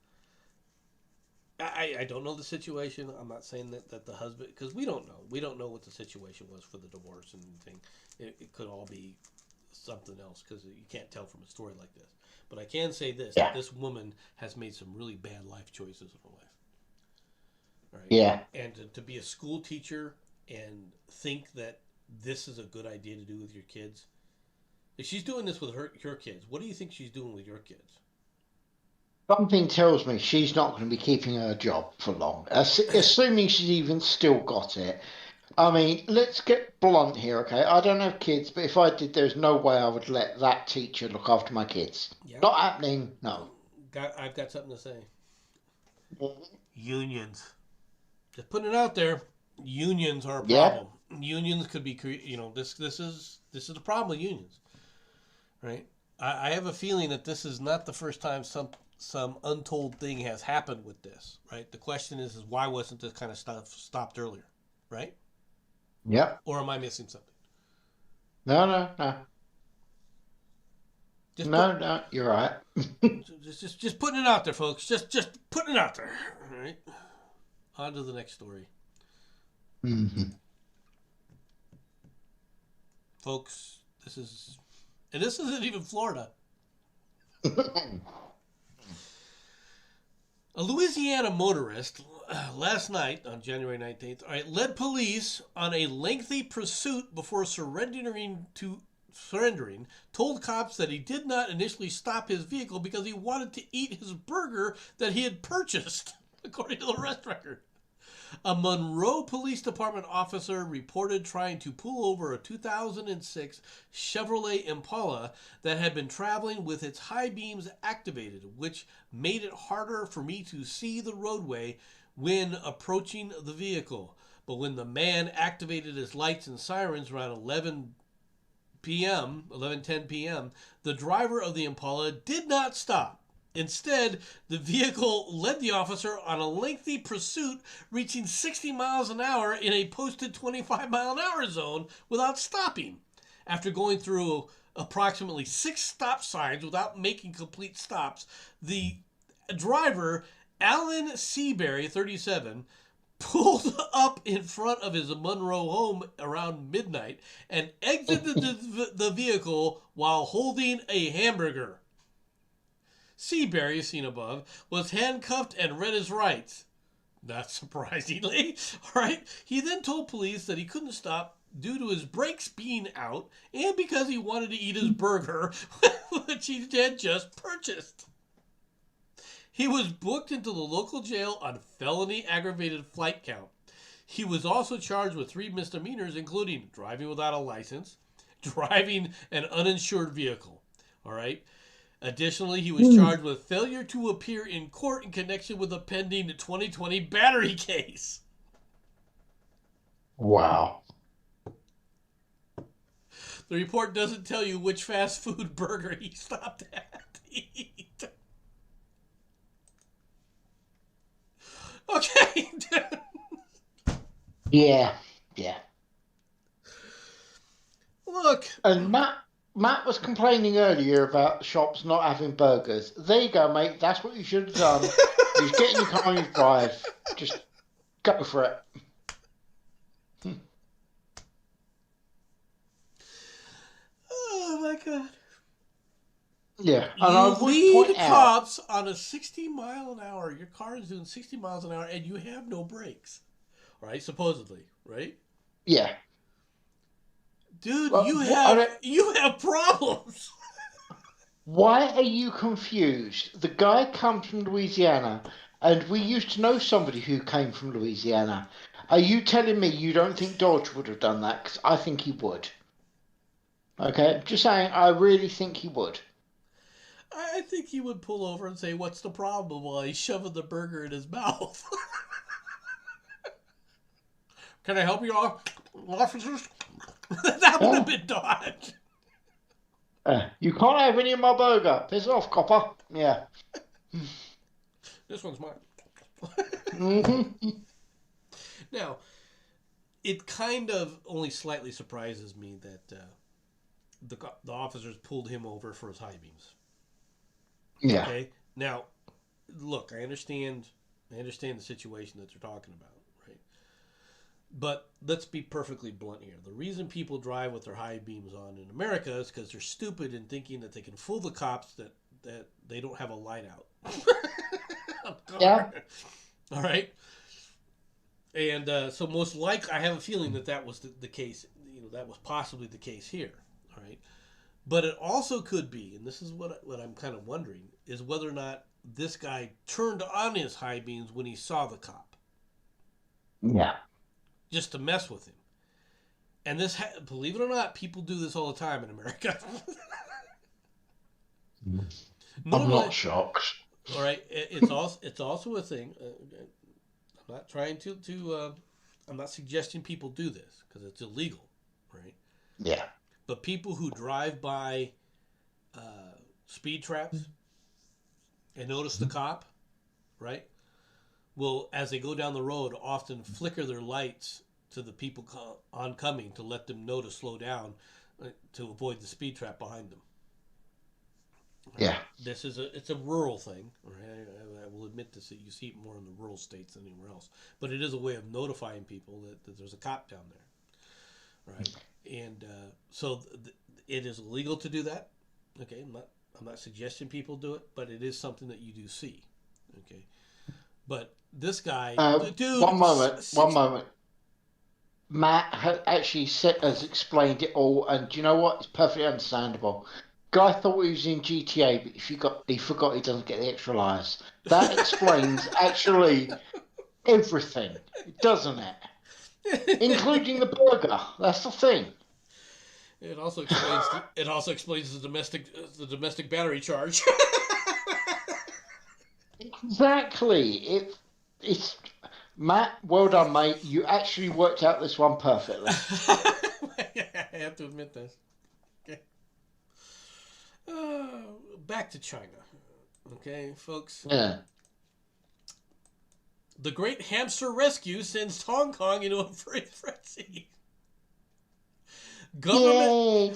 I don't know the situation. I'm not saying that the husband, because we don't know. We don't know what the situation was for the divorce and thing. It could all be something else because you can't tell from a story like this. But I can say this: that Yeah, this woman has made some really bad life choices in her life. All right, yeah. and to be a school teacher and think that this is a good idea to do with your kids. If she's doing this with her kids, what do you think she's doing with your kids? Something tells me she's not going to be keeping her job for long, assuming she's even still got it. I mean, let's get blunt here, okay? I don't have kids, but if I did, there's no way I would let that teacher look after my kids. Yep. Not happening, no. I've got something to say. Unions. Just putting it out there. Unions are a Yeah, problem. Unions could be, this is the problem with unions, right? I have a feeling that this is not the first time some untold thing has happened with this, right? The question is why wasn't this kind of stuff stopped earlier, right? yep. Or am I missing something? No, no, no. Just put, No, you're right. just putting it out there, folks. Just putting it out there. All right. On to the next story, Hmm. folks. This isn't even Florida. A Louisiana motorist last night on January 19th, led police on a lengthy pursuit before surrendering, told cops that he did not initially stop his vehicle because he wanted to eat his burger that he had purchased, according to the arrest record. A Monroe Police Department officer reported trying to pull over a 2006 Chevrolet Impala that had been traveling with its high beams activated, which made it harder for me to see the roadway when approaching the vehicle. But when the man activated his lights and sirens around 11:10 p.m., the driver of the Impala did not stop. Instead, the vehicle led the officer on a lengthy pursuit, reaching 60 miles an hour in a posted 25-mile-an-hour zone without stopping. After going through approximately 6 stop signs without making complete stops, the driver, Alan Seabury, 37, pulled up in front of his Monroe home around midnight and exited the vehicle while holding a hamburger. Seabury, seen above, was handcuffed and read his rights. Not surprisingly, all right. He then told police that he couldn't stop due to his brakes being out and because he wanted to eat his burger, which he had just purchased. He was booked into the local jail on felony aggravated flight count. He was also charged with 3 misdemeanors, including driving without a license, driving an uninsured vehicle. All right. Additionally, he was charged with failure to appear in court in connection with a pending 2020 battery case. Wow. The report doesn't tell you which fast food burger he stopped at to eat. Okay. Yeah. Yeah. Look. And Matt was complaining earlier about shops not having burgers. There you go, mate. That's what you should have done. You just get in your car and you drive. Just go for it. Oh my god. Yeah, and I You would lead point out. cops on a 60 mile an hour. Your car is doing 60 miles an hour and you have no brakes. Right? Supposedly. Right? Yeah. Dude, Well, you have problems. why are you confused? The guy comes from Louisiana, and we used to know somebody who came from Louisiana. Are you telling me you don't think Dodge would have done that? Because I think he would. Okay, just saying, I really think he would. I think he would pull over and say, "What's the problem?" while he's shoving the burger in his mouth. Can I help you, officers? That would have Yeah. been Dodge. You can't have any of my burger. Piss off, copper. Yeah. This one's mine. Mm-hmm. Now, it kind of only slightly surprises me that the officers pulled him over for his high beams. Yeah. Okay. Now, look, I understand the situation that they're talking about, right? But let's be perfectly blunt here. The reason people drive with their high beams on in America is because they're stupid in thinking that they can fool the cops that they don't have a light out. Yeah. All right. And so most likely, I have a feeling that was the case. That was possibly the case here. All right. But it also could be, and this is what I'm kind of wondering, is whether or not this guy turned on his high beams when he saw the cop, Yeah. just to mess with him. And this, believe it or not, people do this all the time in America. I'm Normally, not shocked. all right, it's also a thing. I'm not trying to I'm not suggesting people do this because it's illegal, right? Yeah. But people who drive by speed traps and notice the cop, right, will, as they go down the road, often flicker their lights to the people oncoming to let them know to slow down to avoid the speed trap behind them. Yeah. This is it's a rural thing. Right? I will admit this, that you see it more in the rural states than anywhere else. But it is a way of notifying people that there's a cop down there, right? And it is illegal to do that. Okay, I'm not suggesting people do it, but it is something that you do see. Okay, but this guy, dude, One moment. One moment. Matt actually has explained it all, and do you know what? It's perfectly understandable. Guy thought he was in GTA, but he forgot he doesn't get the extra lives. That explains actually everything, doesn't it? Including the burger. That's the thing. It also explains the domestic battery charge. Exactly. It's Matt. Well done, mate. You actually worked out this one perfectly. I have to admit this. Okay. Back to China. Okay, folks. Yeah. The Great Hamster Rescue sends Hong Kong into a furry frenzy. Yay.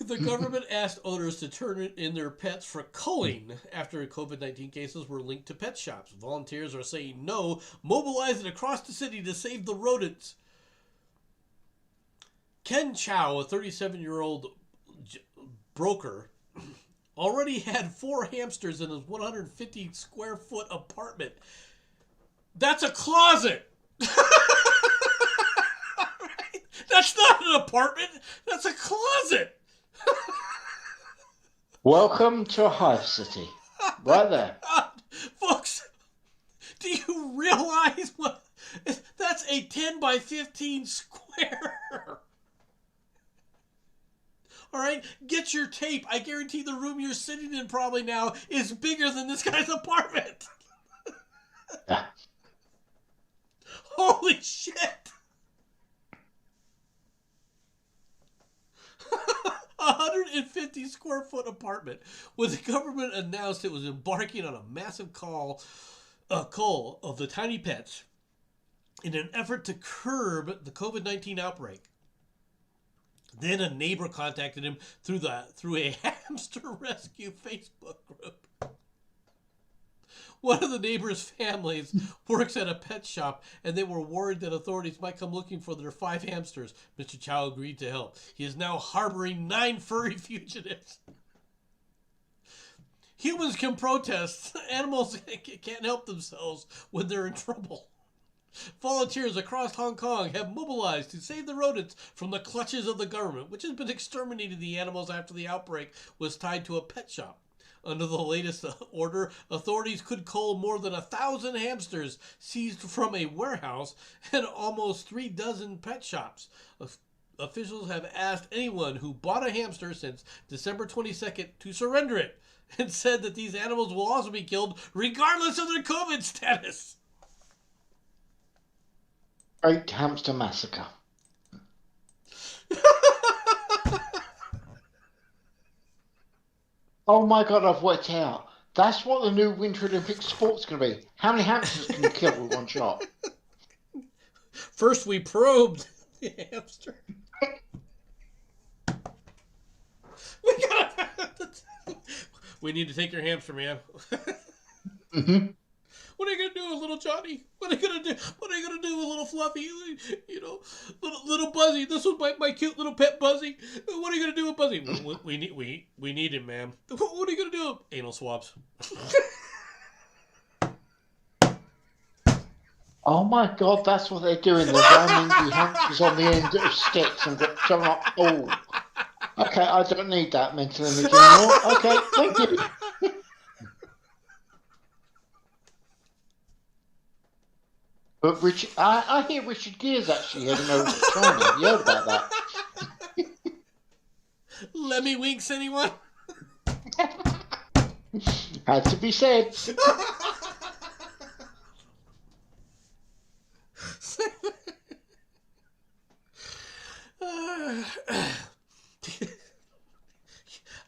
The government asked owners to turn in their pets for culling after COVID-19 cases were linked to pet shops. Volunteers are saying no, mobilizing across the city to save the rodents. Ken Chow, a 37-year-old broker, already had 4 hamsters in his 150 square foot apartment. That's a closet! Right? That's not an apartment, that's a closet! Welcome to a hive city. Right there. Folks, do you realize what? That's a 10 by 15 square. All right, get your tape. I guarantee the room you're sitting in probably now is bigger than this guy's apartment. Yeah. Holy shit. 150 square foot apartment, where the government announced it was embarking on a massive cull of the tiny pets in an effort to curb the COVID-19 outbreak. Then a neighbor contacted him through a hamster rescue Facebook group. One of the neighbor's families works at a pet shop, and they were worried that authorities might come looking for their 5 hamsters. Mr. Chow agreed to help. He is now harboring 9 furry fugitives. Humans can protest. Animals can't help themselves when they're in trouble. Volunteers across Hong Kong have mobilized to save the rodents from the clutches of the government, which has been exterminating the animals after the outbreak was tied to a pet shop. Under the latest order, authorities could cull more than 1,000 hamsters seized from a warehouse and almost 3 dozen pet shops. Officials have asked anyone who bought a hamster since December 22nd to surrender it, and said that these animals will also be killed regardless of their COVID status. Great hamster massacre. Oh my god, I've worked out. That's what the new Winter Olympic sport's going to be. How many hamsters can you kill with one shot? First we probed the hamster. We need to take your hamster, man. Mm-hmm. What are you gonna do with little Johnny? What are you gonna do? What are you gonna do with little Fluffy? You know, little Buzzy. This was my cute little pet Buzzy. What are you gonna do with Buzzy? We need him, ma'am. What are you gonna do? Anal swabs. Oh my god, that's what they're doing. They're ramming the hamsters on the end of sticks and showing up. Oh, okay, I don't need that mental image anymore. Okay, thank you. But Richard, I hear Richard Gere's actually heading over to China. Have you heard about that? Lemmy winks, anyone? Had to be said.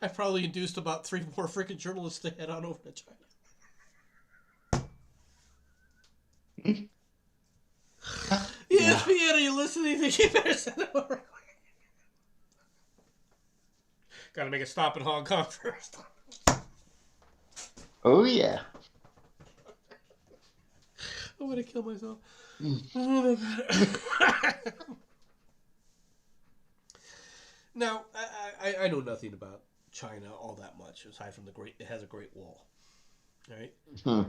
I probably induced about 3 more freaking journalists to head on over to China. ESPN, are you listening? You better send it over. Gotta make a stop in Hong Kong first. Oh yeah. I'm gonna kill myself. Mm. Now, I know nothing about China all that much, aside from it has a Great Wall, right? Hmm.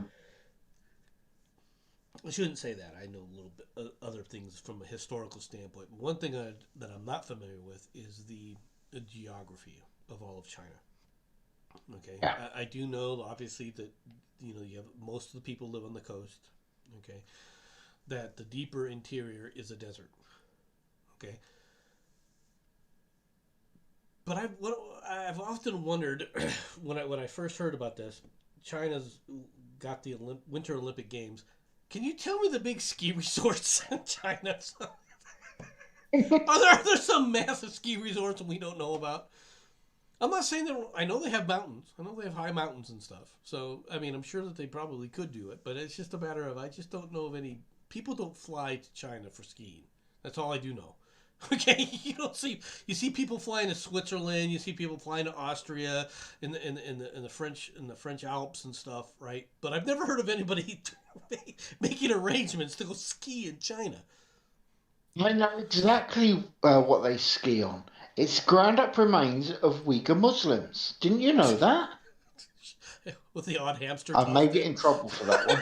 I shouldn't say that. I know a little bit other things from a historical standpoint. One thing that I'm not familiar with is the geography of all of China. Okay, Yeah. I do know obviously that you have most of the people live on the coast. Okay, that the deeper interior is a desert. Okay, but I've often wondered when I first heard about this, China's got the Winter Olympic Games. Can you tell me the big ski resorts in China? Are there some massive ski resorts we don't know about? I'm not saying that. I know they have mountains. I know they have high mountains and stuff. So I mean, I'm sure that they probably could do it, but it's just a matter of I just don't know of any people don't fly to China for skiing. That's all I do know. Okay, you see people flying to Switzerland, you see people flying to Austria in the French Alps and stuff, right? But I've never heard of anybody making arrangements to go ski in China. I know exactly what they ski on. It's ground up remains of Uyghur Muslims. Didn't you know that? With the odd hamster I may tossed get in. in trouble for that one.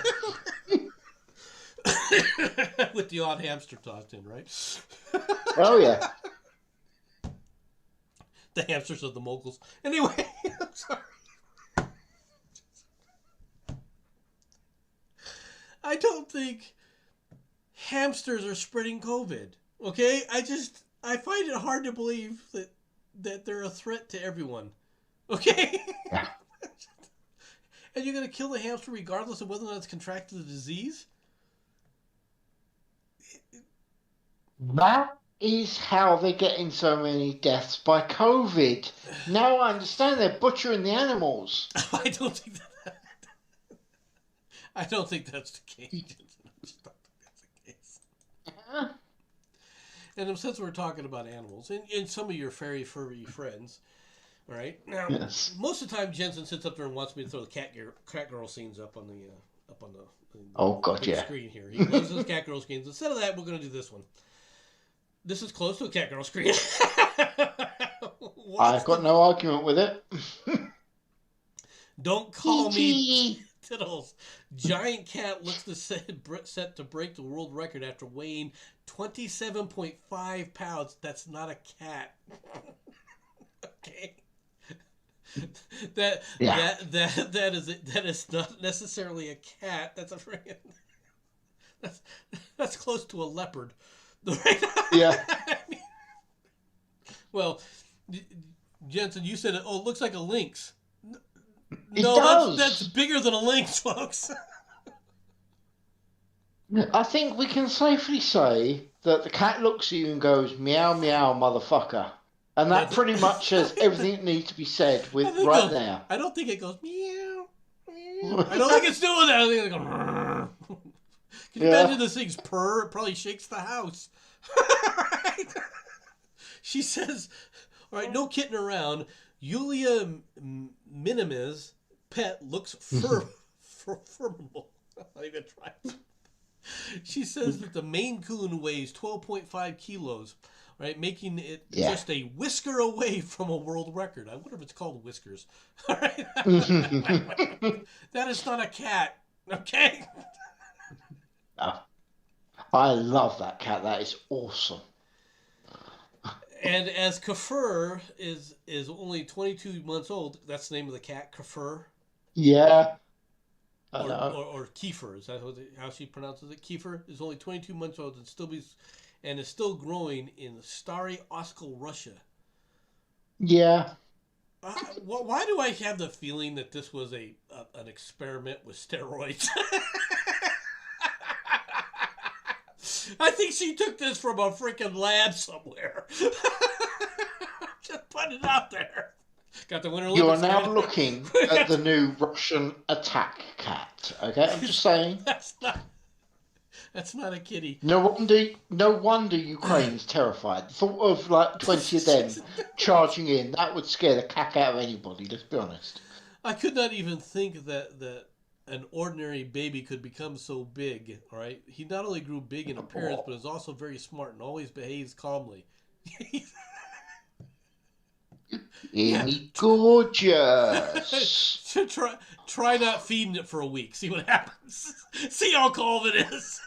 With the odd hamster tossed in, right? Oh yeah. The hamsters of the moguls. Anyway, I'm sorry. I don't think hamsters are spreading COVID. Okay, I find it hard to believe that they're a threat to everyone. Okay, Yeah. and you're gonna kill the hamster regardless of whether or not it's contracted the disease. That is how they're getting so many deaths by COVID. Now I understand they're butchering the animals. I don't think that. I don't think that's the case. I just don't think that's the case. Huh? And since we're talking about animals, and some of your furry friends, all right? Now, Yes. most of the time, Jensen sits up there and wants me to throw the cat girl scenes up on Oh the God, big yeah. screen here. He loves those cat girl scenes. Instead of that, we're going to do this one. This is close to a cat girl screen. I've Watch got the. no argument with it. Don't call me TT. Tittles. Giant cat looks set to break the world record after weighing 27.5 pounds. That's not a cat. Okay. That Yeah. that is not necessarily a cat. That's a friggin' that's that's close to a leopard. Yeah. Well, Jensen, you said it looks like a lynx. It No, that's does. bigger than a lynx, folks. I think we can safely say that the cat looks at you and goes, meow, meow, motherfucker. And Yeah, that pretty much says everything that needs to be said I with think right there. I don't think it goes meow, meow. I don't think it's doing that. I think it goes. Can you imagine Yeah. this thing's purr? It probably shakes the house. Right? She says, "All right, no kidding around. Yulia Minimis pet looks formidable." I'm not even trying. She says that the Maine Coon weighs 12.5 kilos, right, making it Yeah. just a whisker away from a world record. I wonder if it's called whiskers. All right, that is not a cat. Okay. Oh, I love that cat. That is awesome. And as Kafir is only 22 months old, that's the name of the cat, Kafir, Yeah. I or know. or Kiefer. Is that how she pronounces it? Kiefer is only 22 months old and is still growing in Stary Oskal, Russia. Yeah. Why do I have the feeling that this was an experiment with steroids? I think she took this from a freaking lab somewhere. Just put it out there. Got the Winter You are Olympics. now looking at the new Russian attack cat. Okay, I'm just saying. That's not a kitty. No wonder Ukraine's terrified. The thought of like 20 of them charging in, that would scare the cack out of anybody, let's be honest. I could not even think that an ordinary baby could become so big. All right, he not only grew big in appearance, but is also very smart and always behaves calmly. Isn't Yeah, he gorgeous? try not feeding it for a week. See what happens. See how calm it is.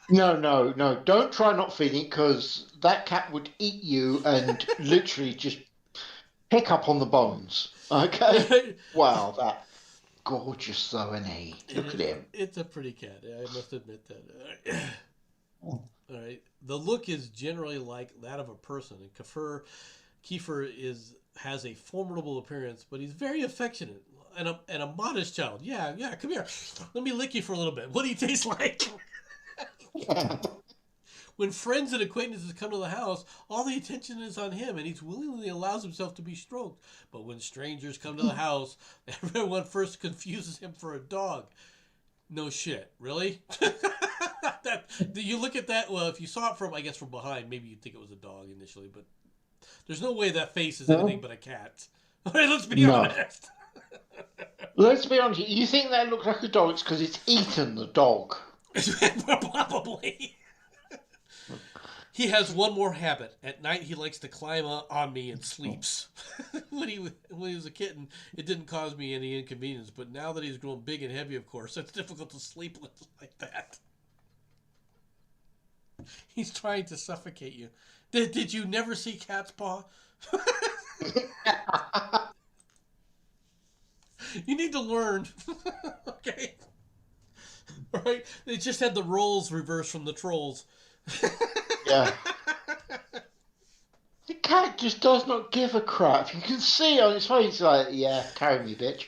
No, no, no. Don't try not feeding because that cat would eat you and literally just pick up on the bones. Okay? Wow, that gorgeous though, isn't he? Look at him. It's a pretty cat. I must admit that. All right. The look is generally like that of a person, and Kiefer is has a formidable appearance, but he's very affectionate and a modest child. Yeah, yeah. Come here. Let me lick you for a little bit. What do you taste like? When friends and acquaintances come to the house, all the attention is on him, and he willingly allows himself to be stroked. But when strangers come to the house, everyone first confuses him for a dog. No shit, really? Do you look at that? Well, if you saw it from, I guess, from behind, maybe you'd think it was a dog initially, but there's no way that face is anything No. but a cat. All right, let's be No. honest. Let's be honest. You think that looks like a dog? It's because it's eaten the dog. Probably. He has one more habit. At night, he likes to climb on me and sleeps. when he was a kitten, it didn't cause me any inconvenience. But now that he's grown big and heavy, of course, it's difficult to sleep like that. He's trying to suffocate you. Did you never see Cat's Paw? You need to learn. Okay. All right. They just had the roles reversed from the trolls. Yeah. The cat just does not give a crap. You can see on its face, like, yeah, carry me, bitch.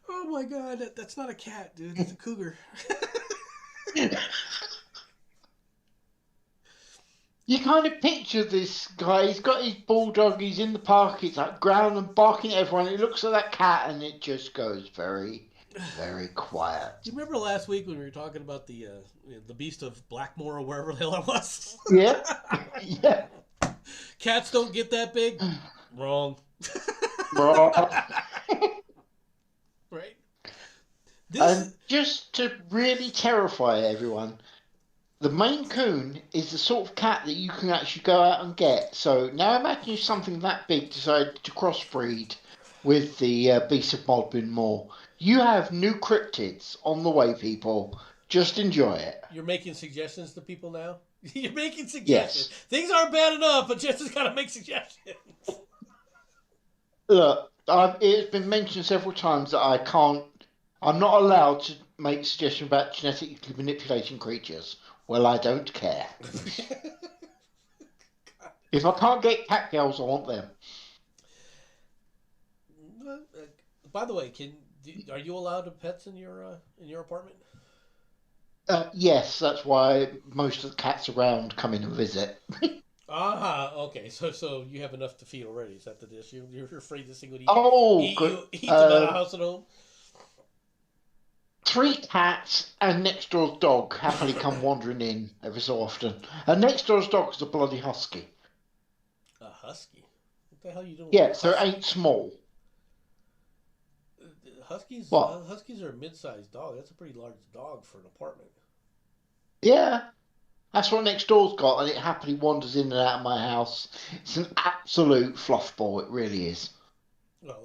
Oh my god, that's not a cat, dude. It's a cougar. You kind of picture this guy. He's got his bulldog. He's in the park. He's like growling and barking at everyone. It looks at that cat, and it just goes very, very quiet. Do you remember last week when we were talking about the beast of Blackmore or wherever the hell it was? Yeah, yeah. Cats don't get that big. Wrong. Right. And just to really terrify everyone, the Maine Coon is the sort of cat that you can actually go out and get. So now imagine if something that big decided to crossbreed with the beast of Bodmin Moor. You have new cryptids on the way, people. Just enjoy it. You're making suggestions to people now? You're making suggestions. Yes. Things aren't bad enough, but Jensen's got to make suggestions. Look, it's been mentioned several times that I'm not allowed to make suggestions about genetically manipulating creatures. Well, I don't care. If I can't get cat girls, I want them. By the way, are you allowed pets in your apartment? Yes, that's why most of the cats around come in and visit. Okay. So you have enough to feed already. Is that the issue? You're afraid this thing would Oh, good. eat them out of house at home? 3 cats and next door's dog happily come wandering in every so often. And next door's dog is a bloody husky. A husky? What the hell are you doing? Yeah, so it ain't small. Huskies. What? Huskies are a mid-sized dog. That's a pretty large dog for an apartment. Yeah, that's what next door's got, and it happily wanders in and out of my house. It's an absolute fluff ball, it really is. Well,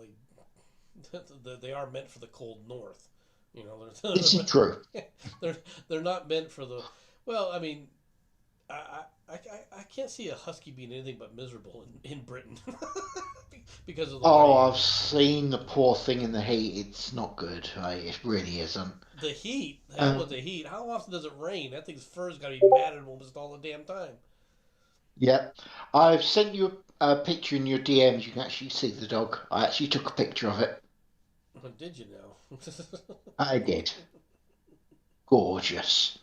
they are meant for the cold north. You know, This is true. they're not meant for the. Well, I mean, I can't see a husky being anything but miserable in Britain because of the Oh, rain. I've seen the poor thing in the heat. It's not good. It really isn't. The heat. Hell with the heat. How often does it rain? That thing's fur's got to be matted almost all the damn time. Yeah. I've sent you a picture in your DMs. You can actually see the dog. I actually took a picture of it. Did you know? I did. Gorgeous.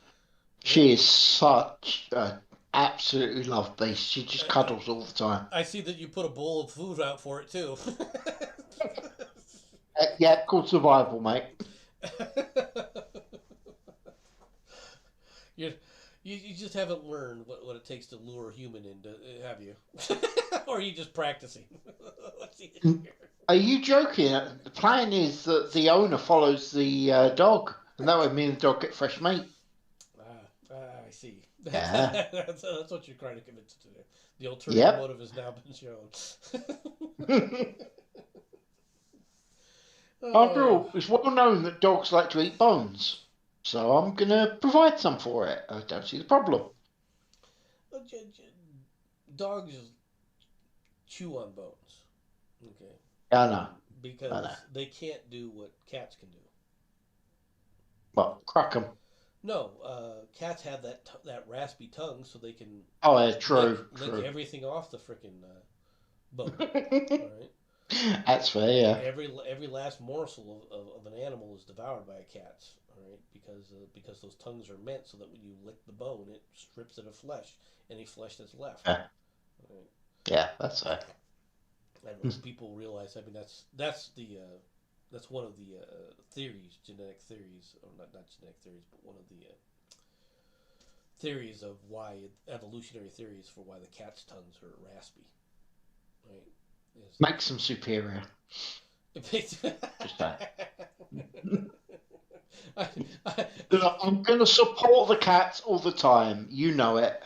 She is such a absolutely love beast. She just cuddles all the time. I see that you put a bowl of food out for it too. Yeah, called survival, mate. you're You just haven't learned what it takes to lure a human into, have you? Or are you just practicing? What's the issue here? Are you joking? The plan is that the owner follows the dog, and that way me and the dog get fresh meat. I see. Yeah. That's what you're trying to convince it to do. The ulterior Yep. motive has now been shown. After Oh, all, it's well known that dogs like to eat bones, so I'm gonna provide some for it. I don't see the problem. dogs chew on bones. Okay, I know. I know. because they can't do what cats can do. Well, crack 'em. No, cats have that raspy tongue, so they can Oh, yeah, lick true, lick true. everything off the freaking bone. All right. That's fair, yeah. Every last morsel of an animal is devoured by a cat. All right, because those tongues are meant so that when you lick the bone, it strips it of flesh, any flesh that's left. Yeah, All right. yeah, that's fair. And most people realize. I mean, that's one of the theories, genetic theories, or not genetic theories, but one of the theories of why evolutionary theories for why the cat's tongues are raspy. Right? Is Makes them superior. Just that. I, I, Look, I'm gonna support the cats all the time. You know it.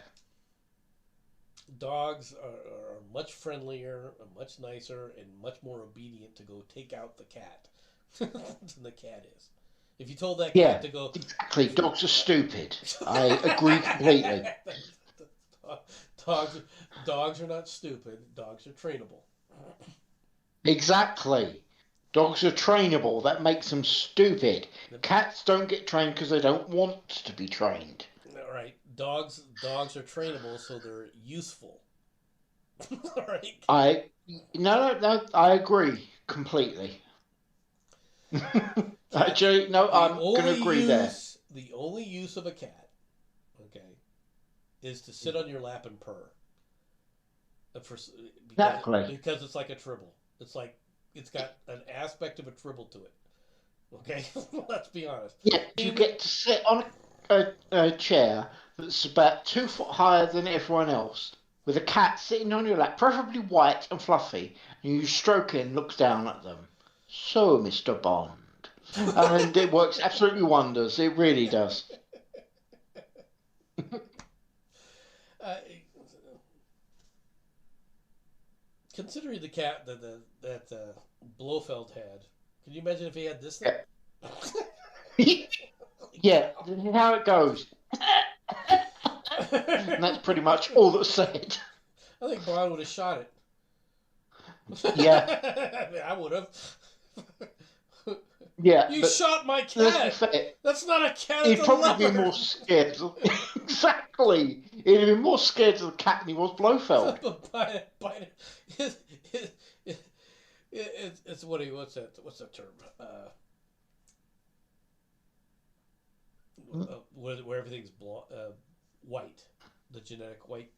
dogs are much friendlier, much nicer, and much more obedient to go take out the cat than the cat is. If you told that cat Yeah, to go, exactly. Dogs are stupid. I agree completely. dogs, dogs are not stupid. Dogs are trainable. Exactly. Dogs are trainable. That makes them stupid. Cats don't get trained because they don't want to be trained. All right, dogs are trainable, so they're useful. All right. I no. I agree completely. Cats. Actually, no, I'm gonna agree there. The only use of a cat, okay, is to sit on your lap and purr. For Exactly. because it's like a tribble. It's like it's got an aspect of a tribble to it. Okay, let's be honest. Yeah, you get to sit on a chair that's about 2 foot higher than everyone else, with a cat sitting on your lap, preferably white and fluffy, and you stroke it and look down at them. So, Mr. Bond. And it works absolutely wonders. It really does. uh, Considering the cat that Blofeld had, can you imagine if he had this thing? Yeah, yeah, how it goes. And that's pretty much all that's said. I think Bond would have shot it. Yeah, I mean, I would have. yeah, You but shot my let's be cat. fair. That's not a cat. It's He'd a probably be more leopard. scared. Exactly. He'd be more scared of the cat than he was Blofeld. But it, it, it, it's what's that term? Where everything's white, the genetic white.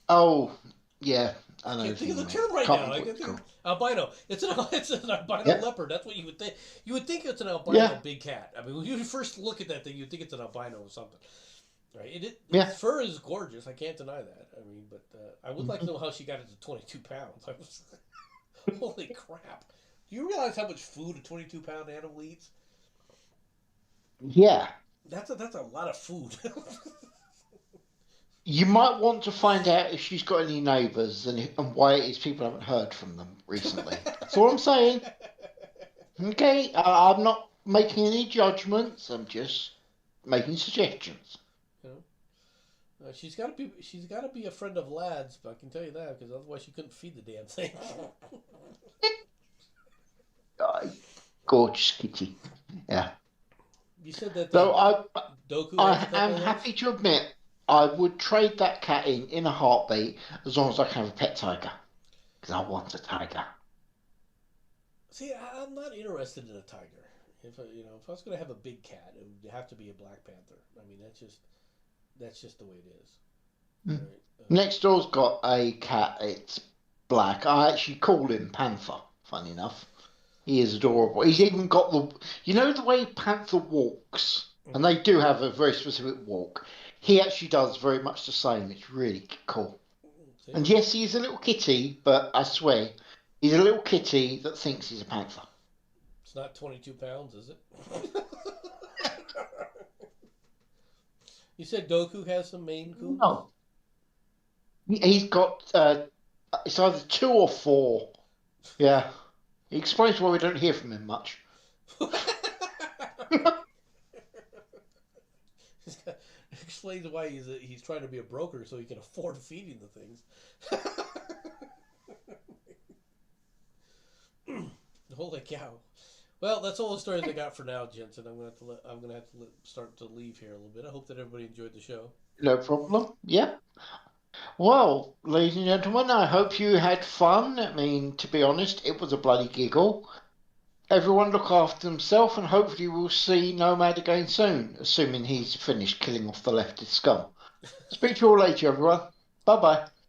Oh, yeah, I know Can't what think you of the mean. term right Can't now. remember I what can it's think called. albino. It's an albino Yeah, leopard. That's what you would think. You would think it's an albino yeah, big cat. I mean, when you first look at that thing, you'd think it's an albino or something. Right? Its yeah. fur is gorgeous. I can't deny that. I mean, but I would like to Mhm. know how she got it to 22 pounds. I was, holy crap! Do you realize how much food a 22-pound animal eats? Yeah. That's a lot of food. You might want to find out if she's got any neighbours and why it is people haven't heard from them recently. That's all I'm saying. Okay, I'm not making any judgments. I'm just making suggestions. You know, she's got to be a friend of Lad's. But I can tell you that because otherwise she couldn't feed the damn thing. Gorgeous kitty. Yeah. You said that Though Doku has a I couple am of those. happy to admit I would trade that cat in a heartbeat as long as I can have a pet tiger because I want a tiger. See, I'm not interested in a tiger. If I was going to have a big cat, it would have to be a black panther. I mean, that's just the way it is. All Mm. right. Next door's got a cat. It's black. I actually call him Panther. Funny enough, he is adorable. He's even got the way Panther walks, and Mhm. they do have a very specific walk. he actually does very much the same. It's really cool. See? And yes, he's a little kitty, but I swear, he's a little kitty that thinks he's a panther. It's not 22 pounds, is it? You said Goku has some Maine Coons? No, he's got it's either 2 or 4. Yeah, he explains why we don't hear from him much. Explains why he's trying to be a broker so he can afford feeding the things. Holy cow! Well, that's all the stories I got for now, Jensen. I'm gonna have to start to leave here a little bit. I hope that everybody enjoyed the show. No problem. Yeah. Well, ladies and gentlemen, I hope you had fun. I mean, to be honest, it was a bloody giggle. Everyone look after himself, and hopefully we'll see Nomad again soon, assuming he's finished killing off the leftist scum. Speak to you all later, everyone. Bye bye.